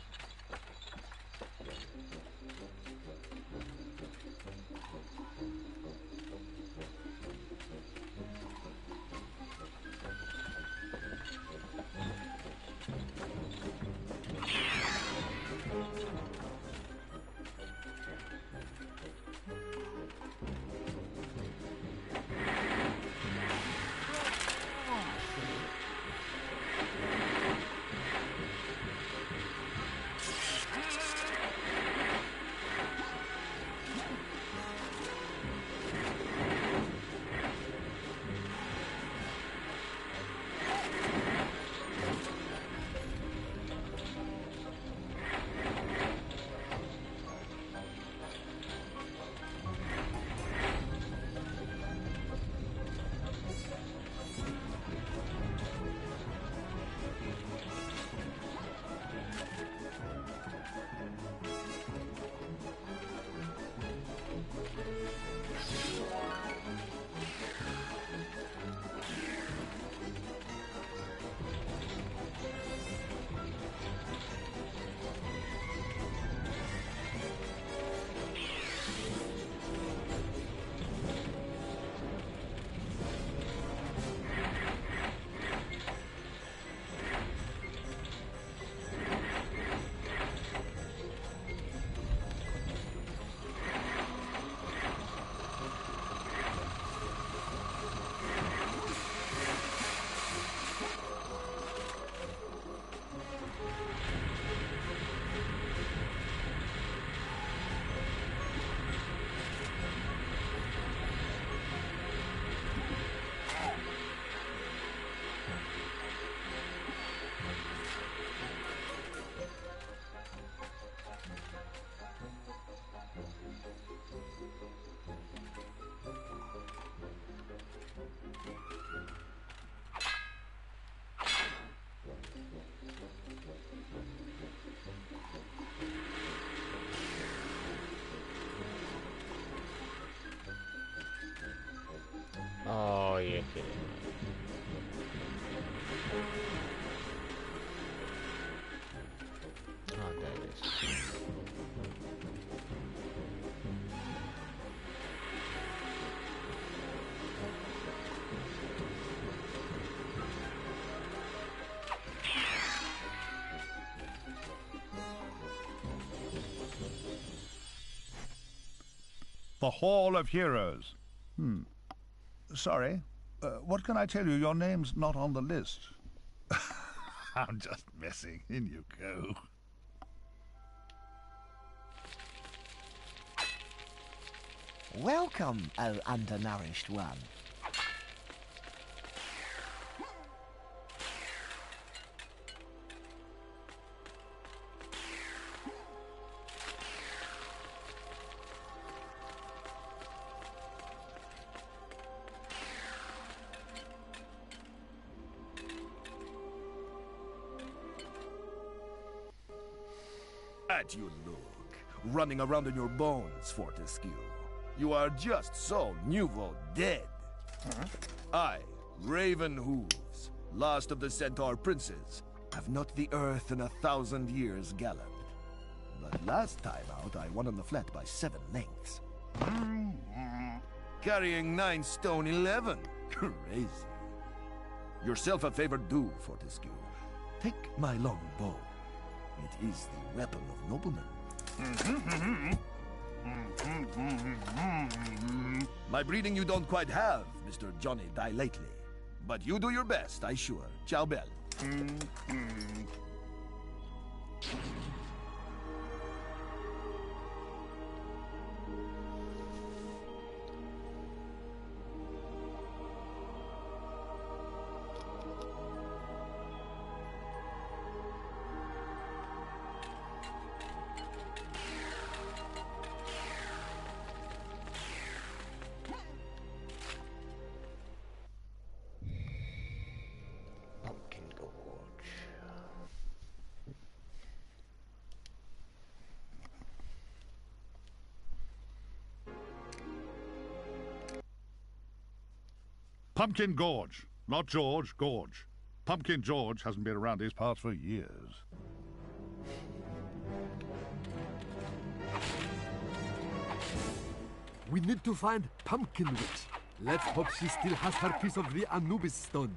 Oh, you're kidding me. Oh, there it is. The Hall of Heroes. Sorry. What can I tell you? Your name's not on the list. I'm just messing. In you go. Welcome, O undernourished one. At you look, running around in your bones, Fortescue. You are just so nouveau dead. I, Raven Hooves, last of the Centaur princes, have not the earth in 1,000 years galloped. But last time out, I won on the flat by 7 lengths. Carrying 9 stone 11. Crazy. Yourself a favor do, Fortescue. Take my long bow. It is the weapon of noblemen. My breeding you don't quite have, Mr. Johnny Die Lately. But you do your best, I sure. Ciao, Bell. Pumpkin Gorge. Pumpkin Gorge. Not George, Gorge. Pumpkin George hasn't been around these parts for years. We need to find Pumpkin Witch. Let's hope she still has her piece of the Anubis stone.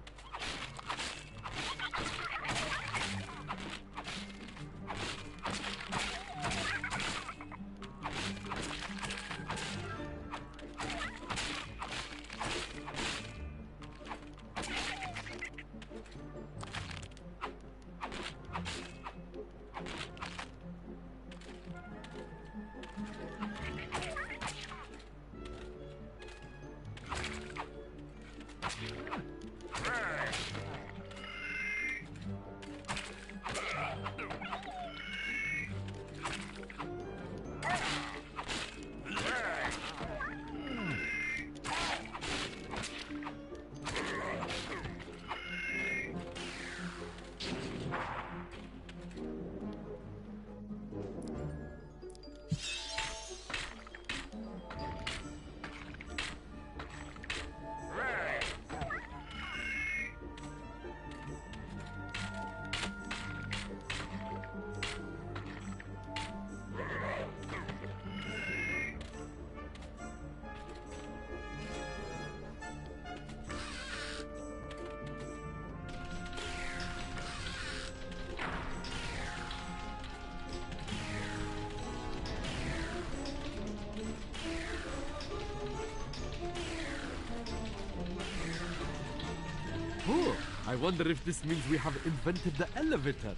Oh, I wonder if this means we have invented the elevator.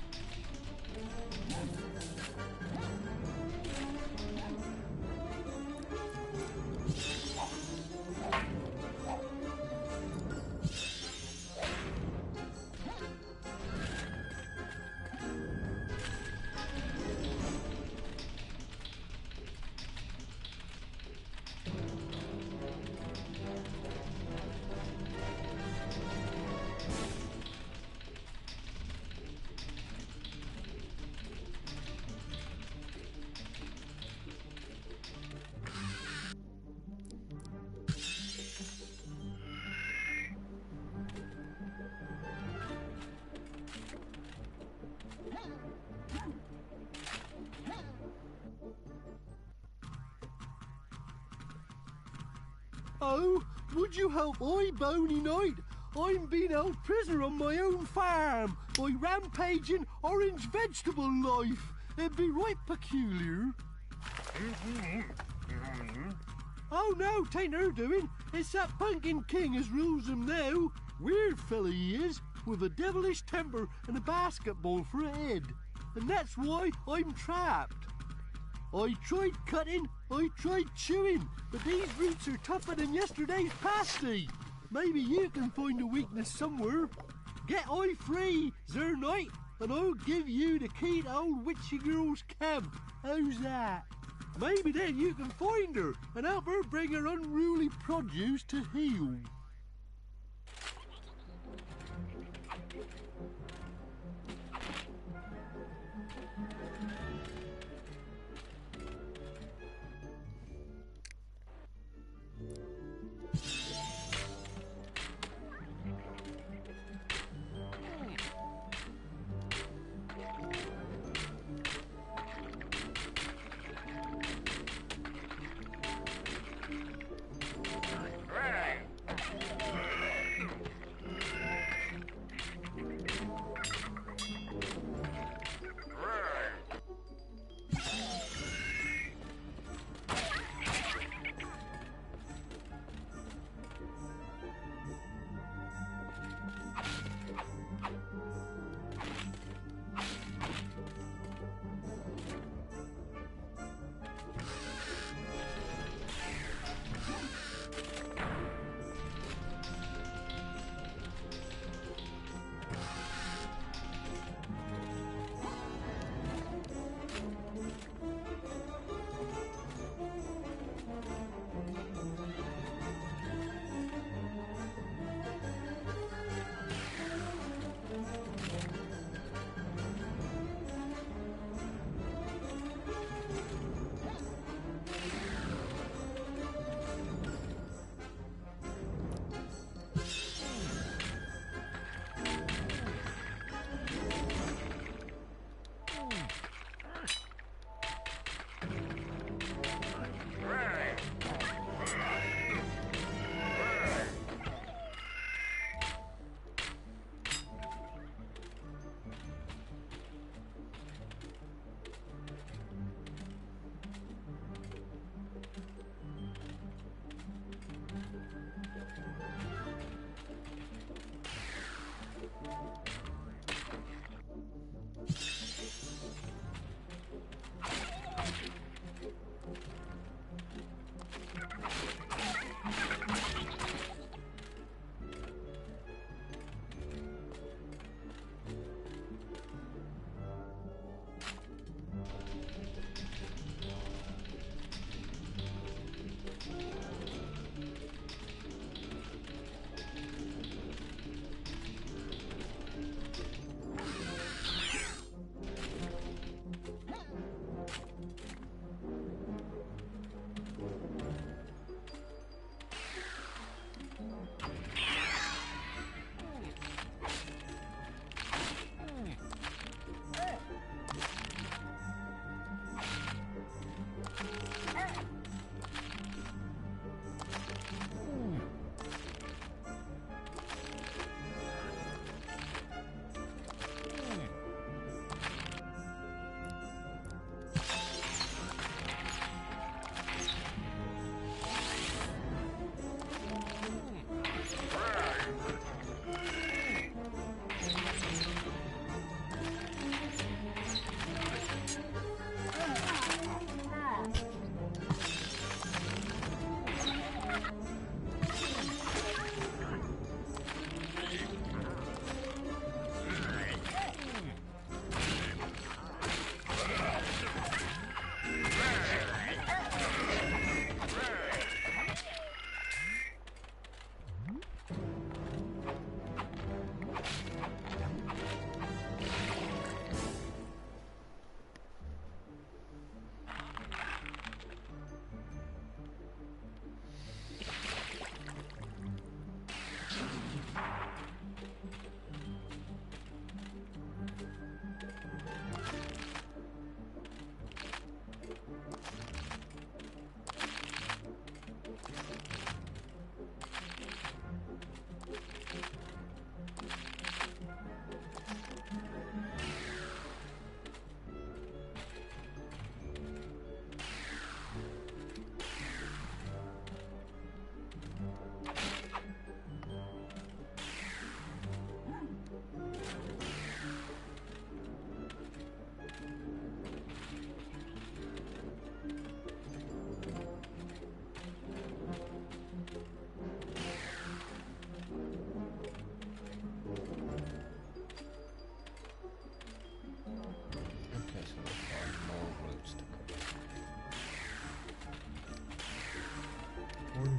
Oh, would you help I, Boney Knight? I'm being held prisoner on my own farm by rampaging orange vegetable life. It'd be right peculiar. Oh no, tain't her doing. It's that Pumpkin King as rules them now. Weird fella he is, with a devilish temper and a basketball for a head. And that's why I'm trapped. I tried cutting, I tried chewing, but these roots are tougher than yesterday's pasty. Maybe you can find a weakness somewhere. Get I free, Sir Knight, and I'll give you the key to old witchy girl's camp. How's that? Maybe then you can find her and help her bring her unruly produce to heel.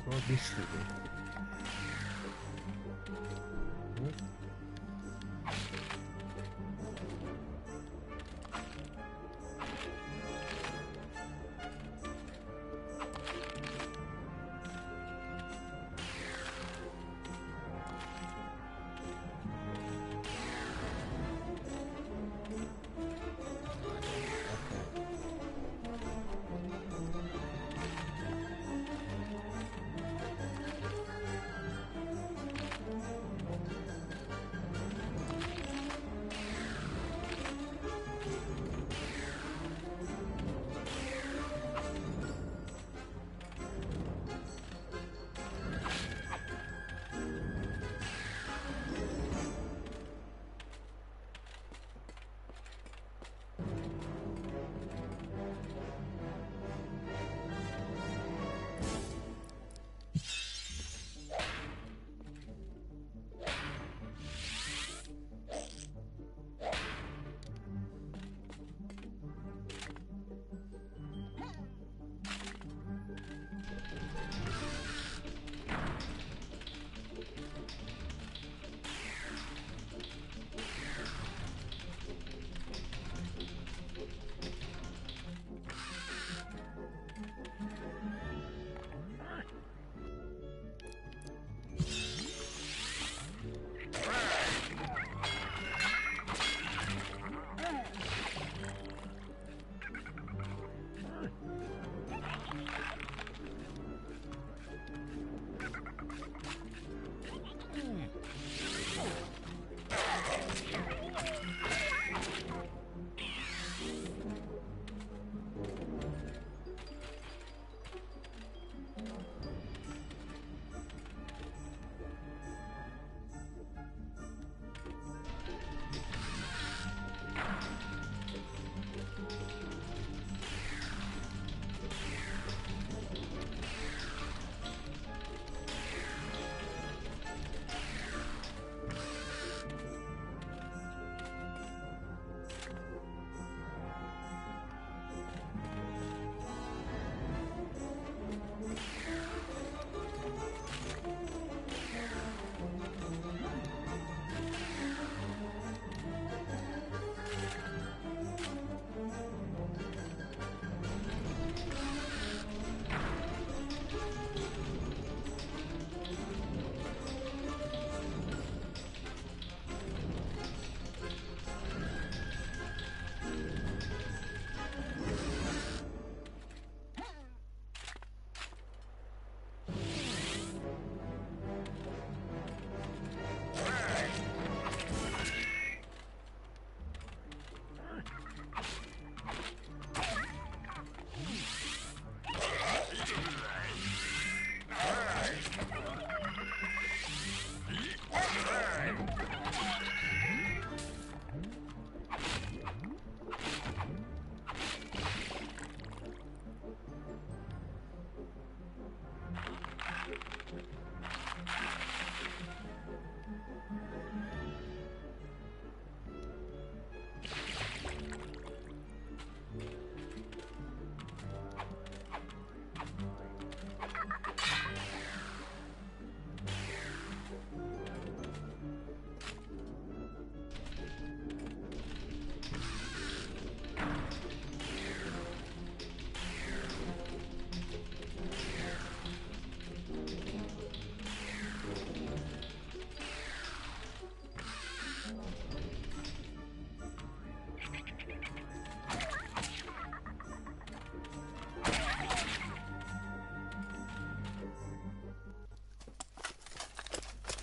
Obviously.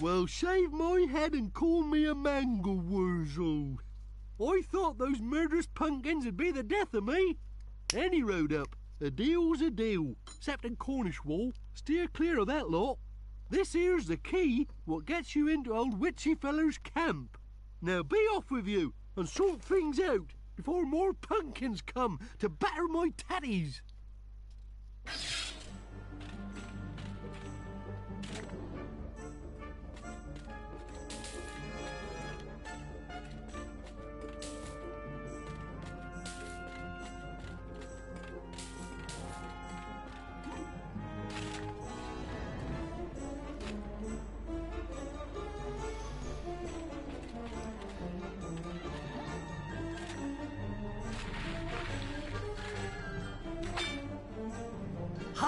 Well, shave my head and call me a mangle wurzel. I thought those murderous pumpkins would be the death of me. Any road up, a deal's a deal, except in Cornishwall. Steer clear of that lot. This here's the key what gets you into old witchy feller's camp. Now be off with you and sort things out before more pumpkins come to batter my tatties.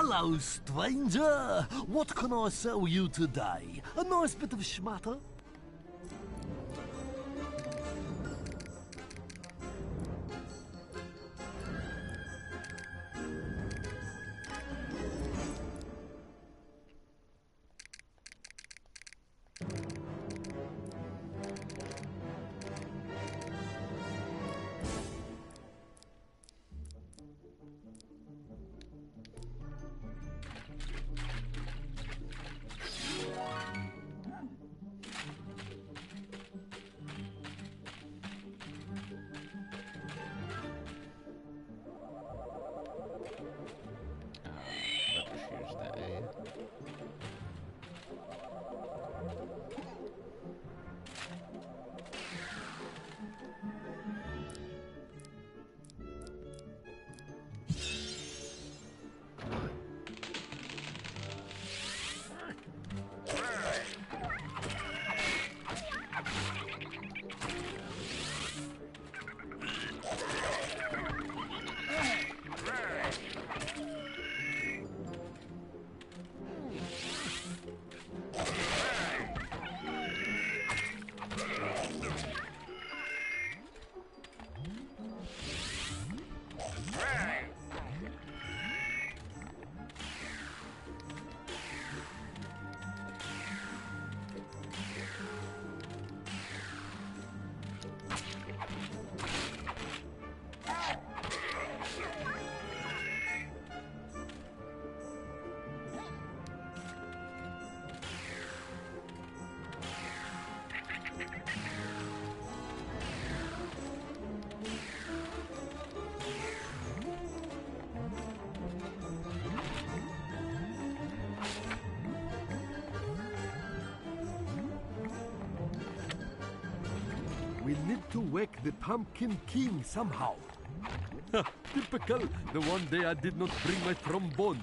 Hello, stranger. What can I sell you today? A nice bit of schmatter? We need to wake the Pumpkin King somehow. Typical. The one day I did not bring my trombone.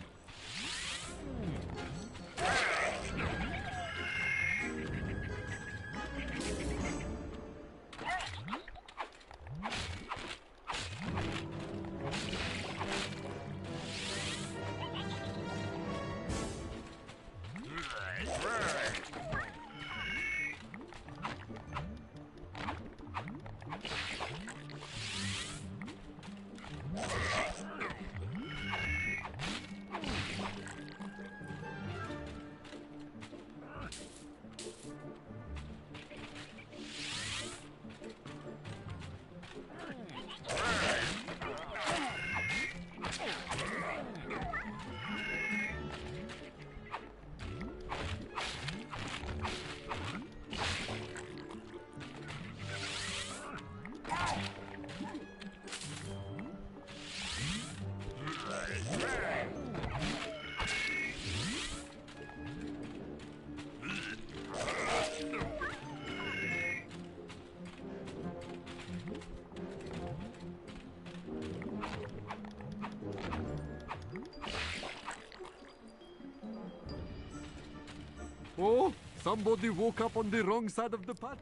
Oh, somebody woke up on the wrong side of the patch.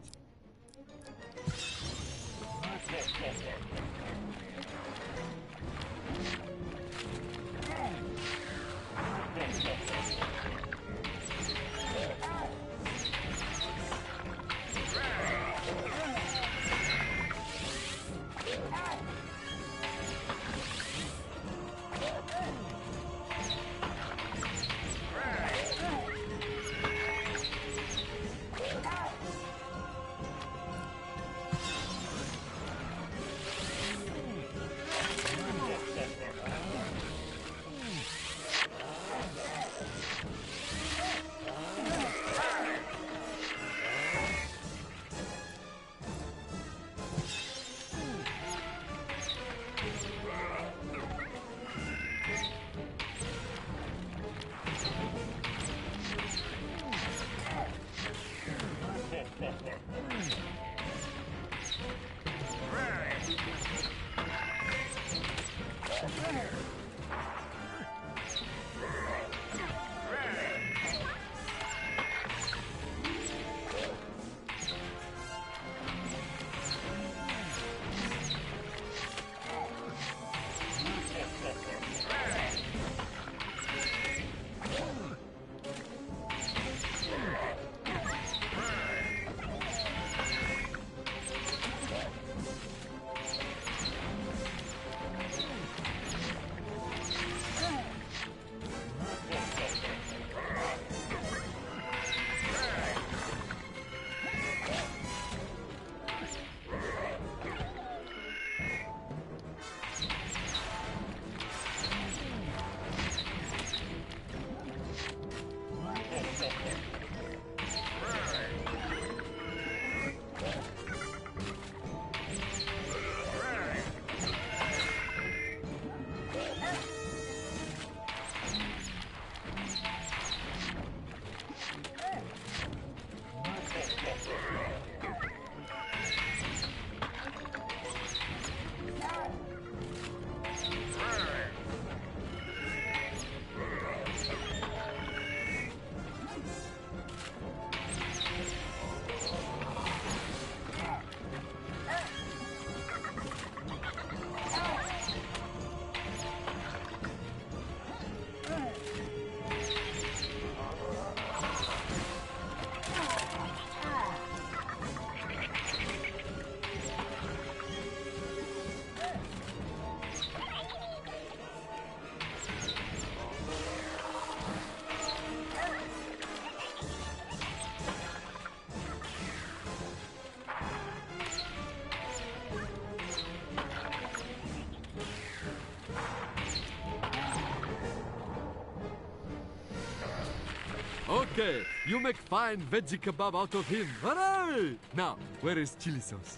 Okay, you make fine veggie kebab out of him. Hooray! Now, where is chili sauce?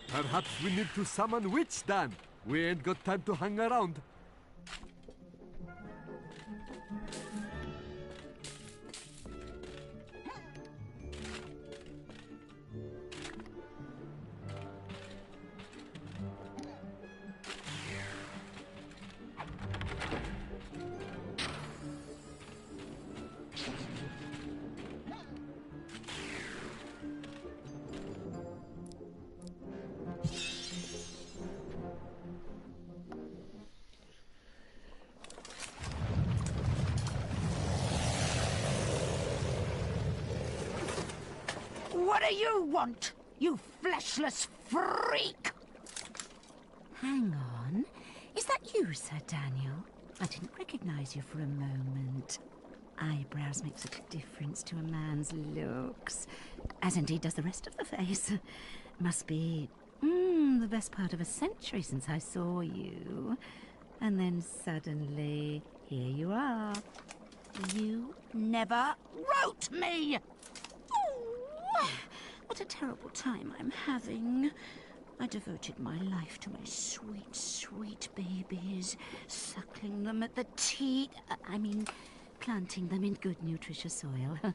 Perhaps we need to summon Witch Dan. We ain't got time to hang around. What do you want, you fleshless freak? Hang on. Is that you, Sir Daniel? I didn't recognize you for a moment. Eyebrows make such a difference to a man's looks, as indeed does the rest of the face. Must be the best part of a century since I saw you. And then suddenly, here you are. You never wrote me! Oh, what a terrible time I'm having. I devoted my life to my sweet, sweet babies, suckling them at the teat. Planting them in good, nutritious soil.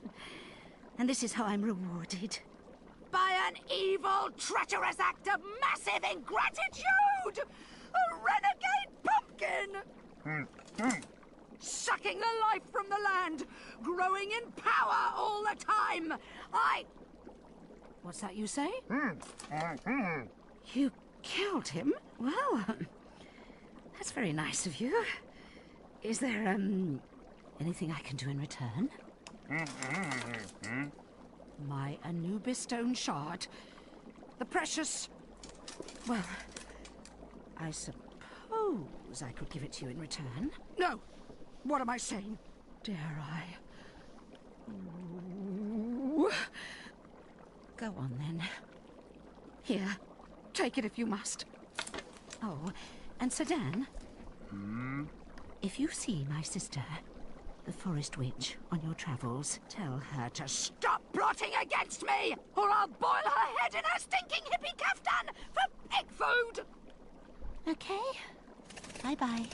And this is how I'm rewarded. By an evil, treacherous act of massive ingratitude! A renegade pumpkin! Sucking the life from the land, growing in power all the time. What's that you say? You killed him? Well, that's very nice of you. Is there, anything I can do in return? My Anubis stone shard. The precious... Well, I suppose I could give it to you in return. No! What am I saying? Dare I? Ooh. Go on, then. Here, take it if you must. Oh, and Sir Dan, if you see my sister, the Forest Witch on your travels. Tell her to Stop plotting against me, or I'll boil her head in her stinking hippie kaftan for pig food! Okay. Bye-bye.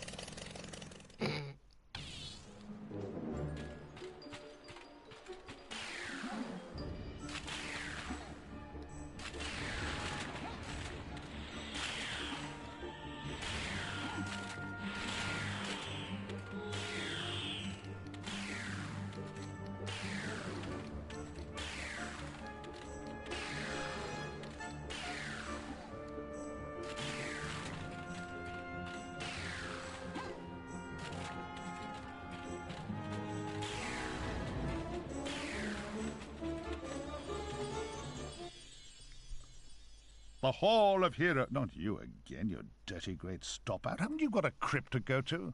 The Hall of Hero... Not you again, you dirty great stop-out. Haven't you got a crypt to go to?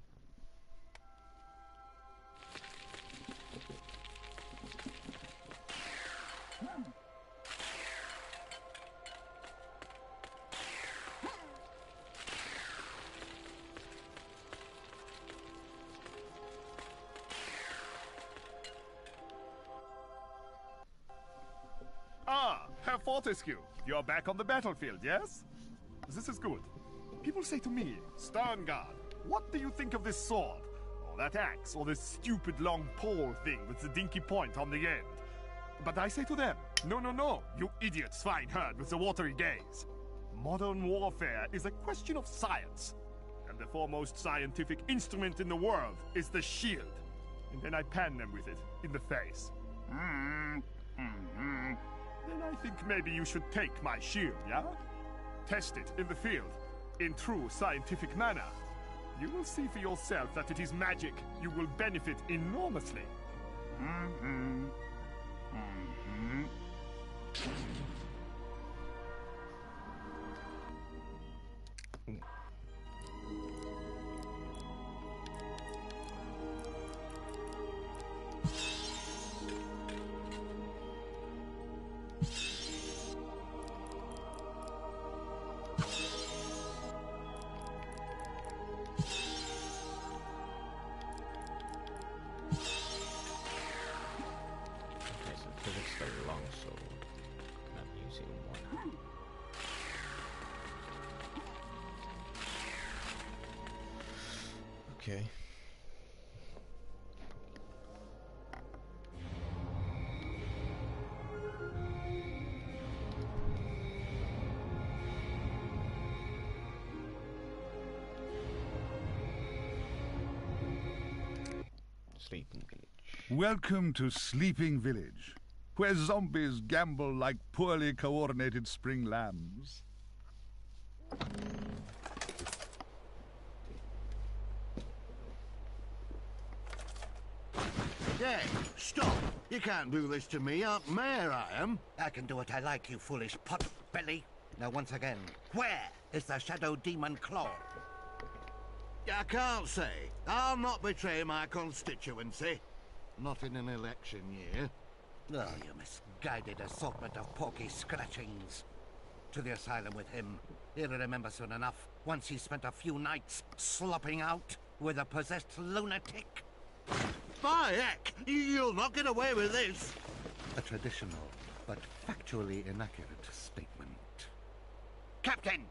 Ah, Herr Fortescue, you're back on the battlefield, yes? This is good. People say to me, Sternguard, what do you think of this sword? Or that axe, or this stupid long pole thing with the dinky point on the end? But I say to them, no, no, no, you idiot swineherd with the watery gaze. Modern warfare is a question of science. And the foremost scientific instrument in the world is the shield. And then I pan them with it in the face. Then I think maybe you should take my shield, yeah? Test it in the field, in true scientific manner. You will see for yourself that it is magic. You will benefit enormously. Okay. Sleeping Village. Welcome to Sleeping Village, where zombies gamble like poorly coordinated spring lambs. Hey, stop! You can't do this to me, Aunt Mayor I am. I can do what I like, you foolish pot-belly. Now once again, where is the Shadow Demon Claw? I can't say. I'll not betray my constituency. Not in an election year. Oh, you misguided assortment of porky scratchings. To the asylum with him. He'll remember soon enough, once he spent a few nights slopping out with a possessed lunatic. By heck! You'll not get away with this! A traditional, but factually inaccurate statement. Captain!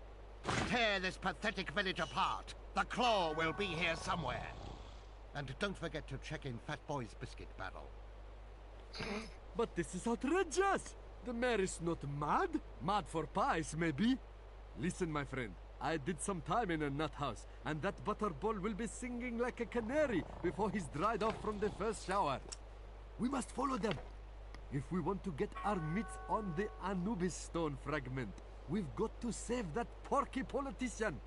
Tear this pathetic village apart. The claw will be here somewhere. And don't forget to check in Fat Boy's biscuit barrel. But this is outrageous! The mayor is not mad. Mad for pies, maybe. Listen, my friend. I did some time in a nut house, and that butterball will be singing like a canary before he's dried off from the first shower. We must follow them. If we want to get our mitts on the Anubis stone fragment, we've got to save that porky politician.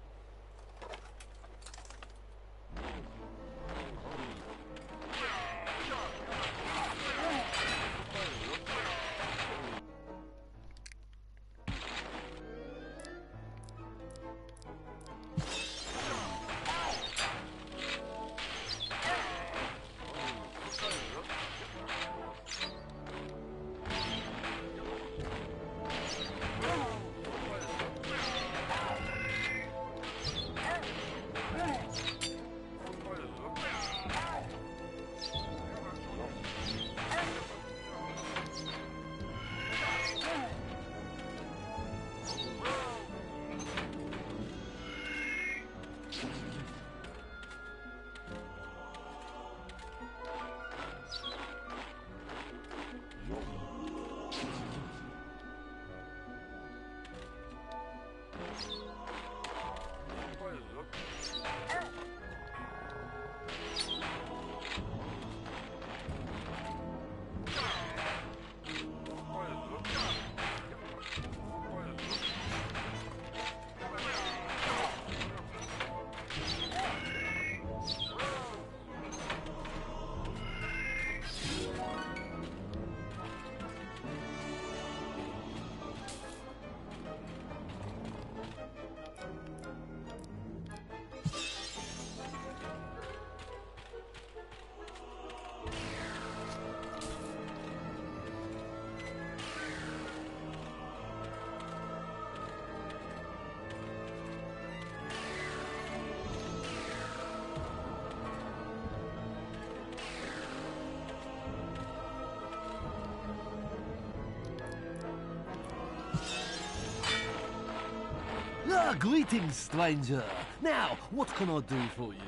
greetings, stranger. Now, what can I do for you?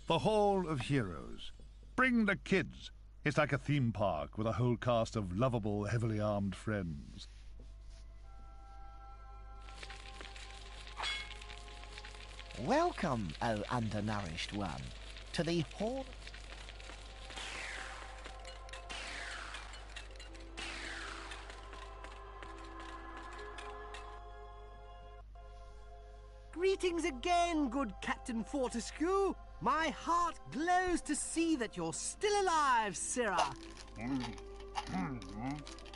The Hall of Heroes. Bring the kids. It's like a theme park with a whole cast of lovable, heavily armed friends. Welcome, O undernourished one, to the Hall. Greetings again, good Captain Fortescue. My heart glows to see that you're still alive, Sirrah.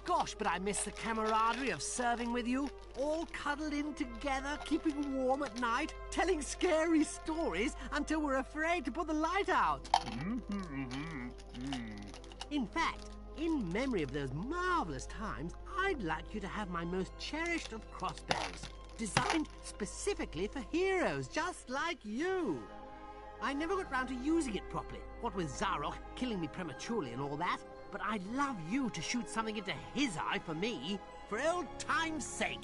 Gosh, but I miss the camaraderie of serving with you, all cuddled in together, keeping warm at night, telling scary stories until we're afraid to put the light out. In fact, in memory of those marvelous times, I'd like you to have my most cherished of crossbows, designed specifically for heroes just like you. I never got round to using it properly, what with Zarok killing me prematurely and all that, but I'd love you to shoot something into his eye for me, for old time's sake.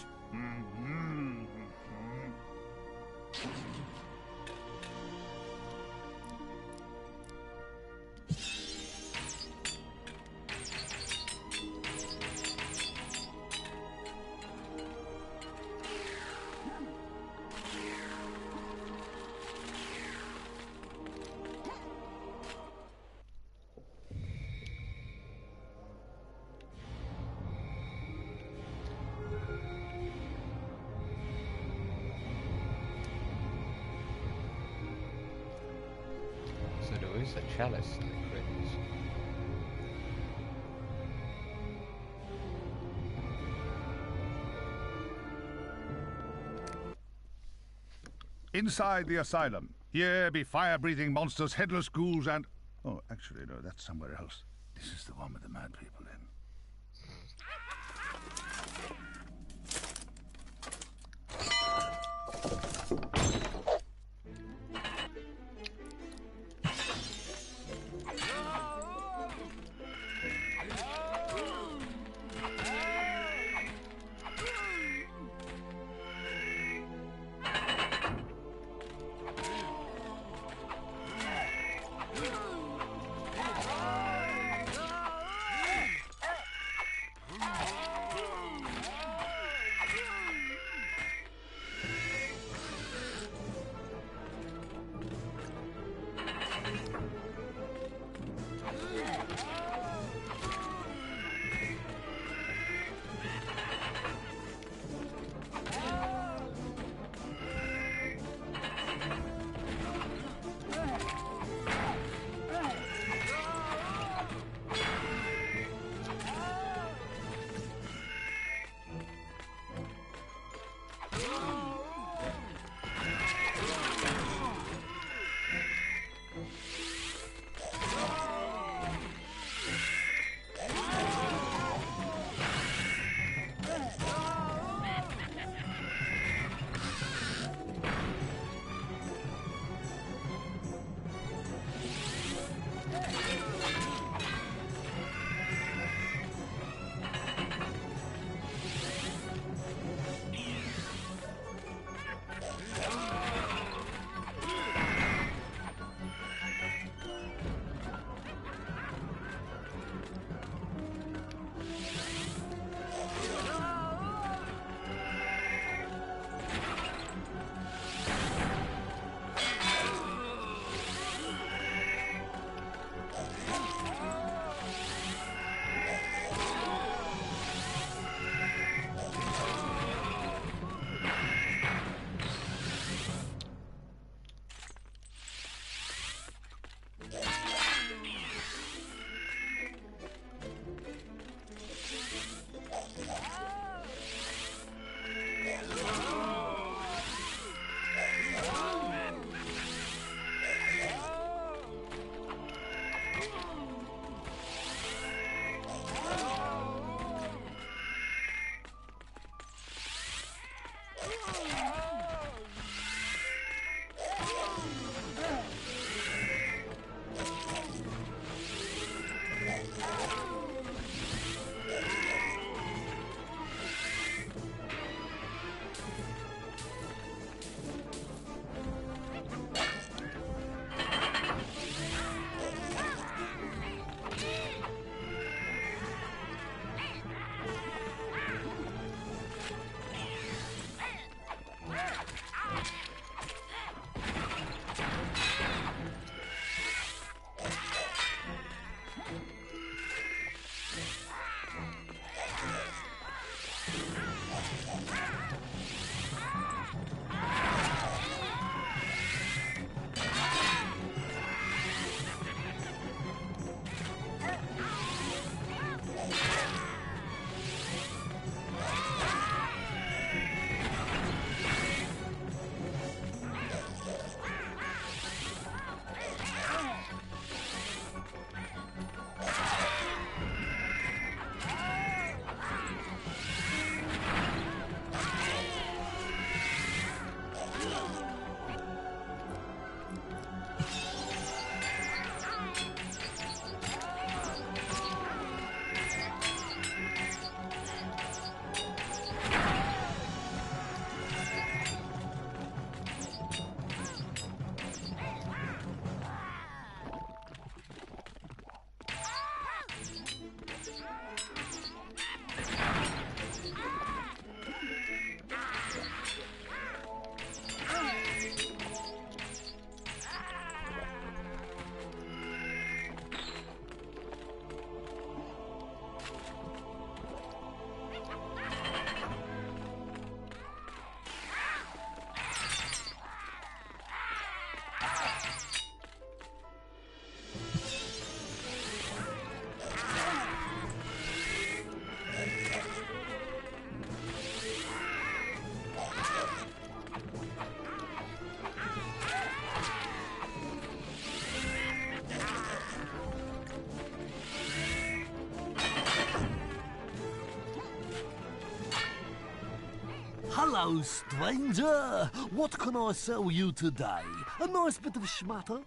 So there is a chalice in the crypts. Inside the asylum. Here be fire-breathing monsters, headless ghouls, and... Oh, actually, no, that's somewhere else. This is the one with the mad people in. Hello, stranger. What can I sell you today? A nice bit of schmatter?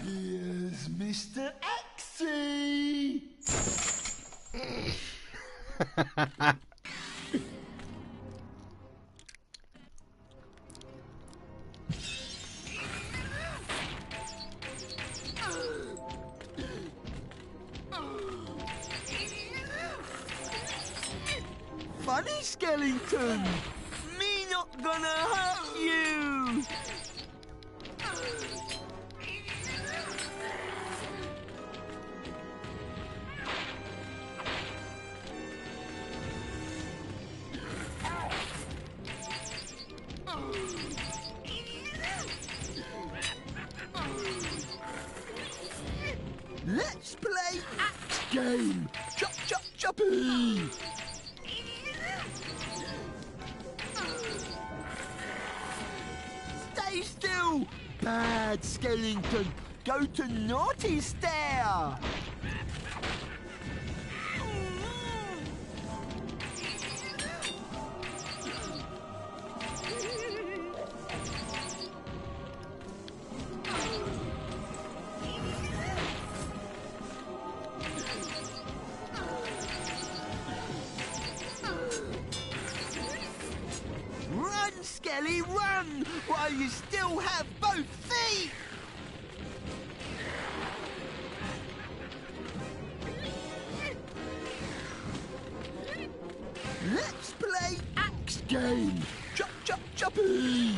Here's Mr. Axie! Funny, skeleton! Me not gonna hurt you! Let's play axe game! Chop, chop, choppy! Stay still, bad skeleton! Go to naughty stare! Run, Skelly, run! While you still have both feet! again! Chop, chop, choppy!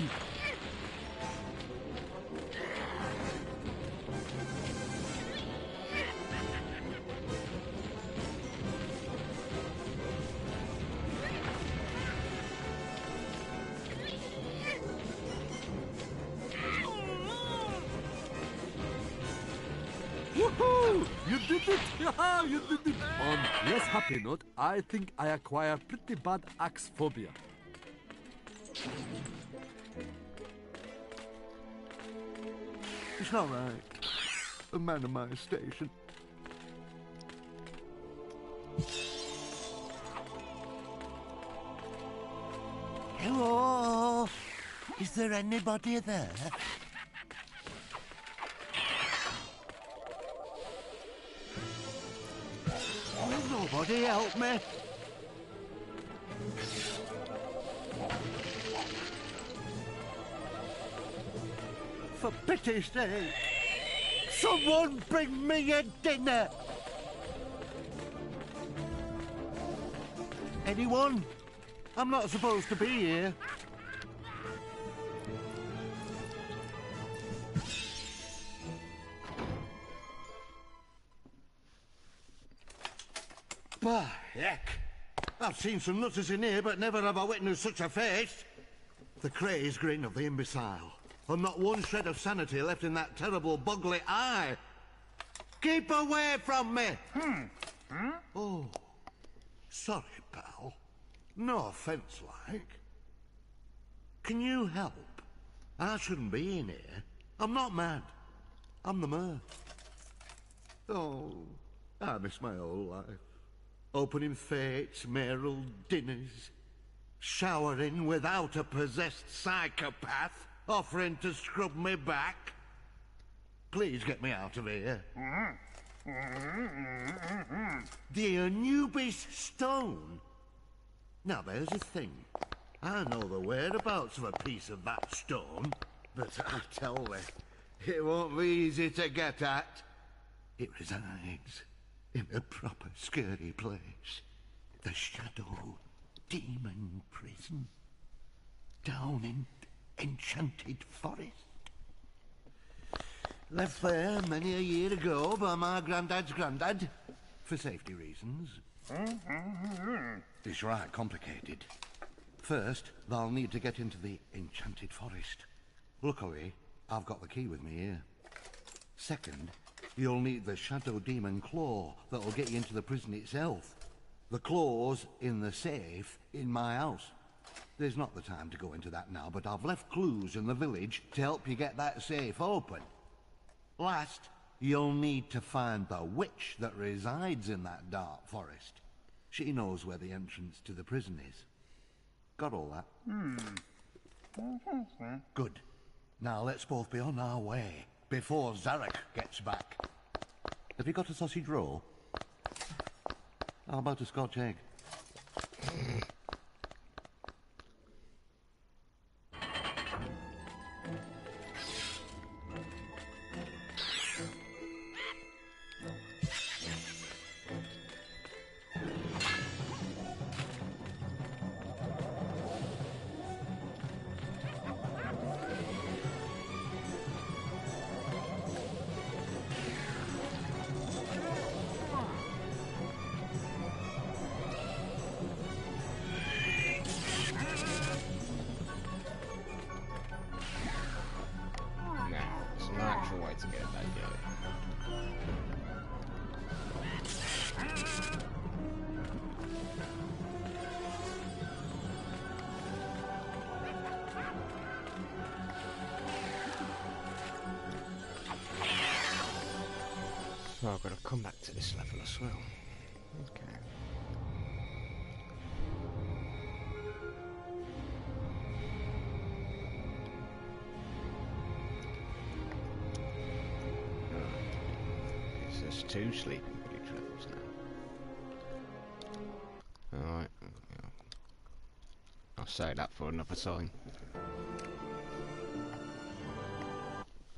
Woohoo! You did it! Yeah, you did it! On less happy note, I think I acquire pretty bad axe phobia. It's all right. A man of my station. Hello? Is there anybody there? Will nobody help me? For pity's sake, someone bring me a dinner! Anyone? I'm not supposed to be here. Bah, heck! I've seen some nutters in here, but never have I witnessed such a face. The crazed grin of the imbecile, and not one shred of sanity left in that terrible boggly eye. Keep away from me! Oh, sorry, pal. No offence, like. Can you help? I shouldn't be in here. I'm not mad. I'm the mayor. Oh, I miss my old life. Opening fates, mayoral dinners, showering without a possessed psychopath offering to scrub me back. Please get me out of here. The Anubis stone. Now there's a thing. I know the whereabouts of a piece of that stone, but I tell thee, it won't be easy to get at. It resides in a proper scary place. The Shadow Demon Prison. Down in Enchanted Forest. Left there many a year ago by my granddad's granddad, for safety reasons. It's right complicated. First, they'll need to get into the Enchanted Forest. Luckily, I've got the key with me here. Second, you'll need the Shadow Demon Claw that'll get you into the prison itself. The claw's in the safe in my house. There's not the time to go into that now, but I've left clues in the village to help you get that safe open. Last, you'll need to find the witch that resides in that dark forest. She knows where the entrance to the prison is. Got all that? Good. Now let's both be on our way before Zarek gets back. Have you got a sausage roll? How about a Scotch egg? To get that so I've got to come back to this level as well. Okay. There's 2 sleeping village levels now. Alright. I'll say that for another time.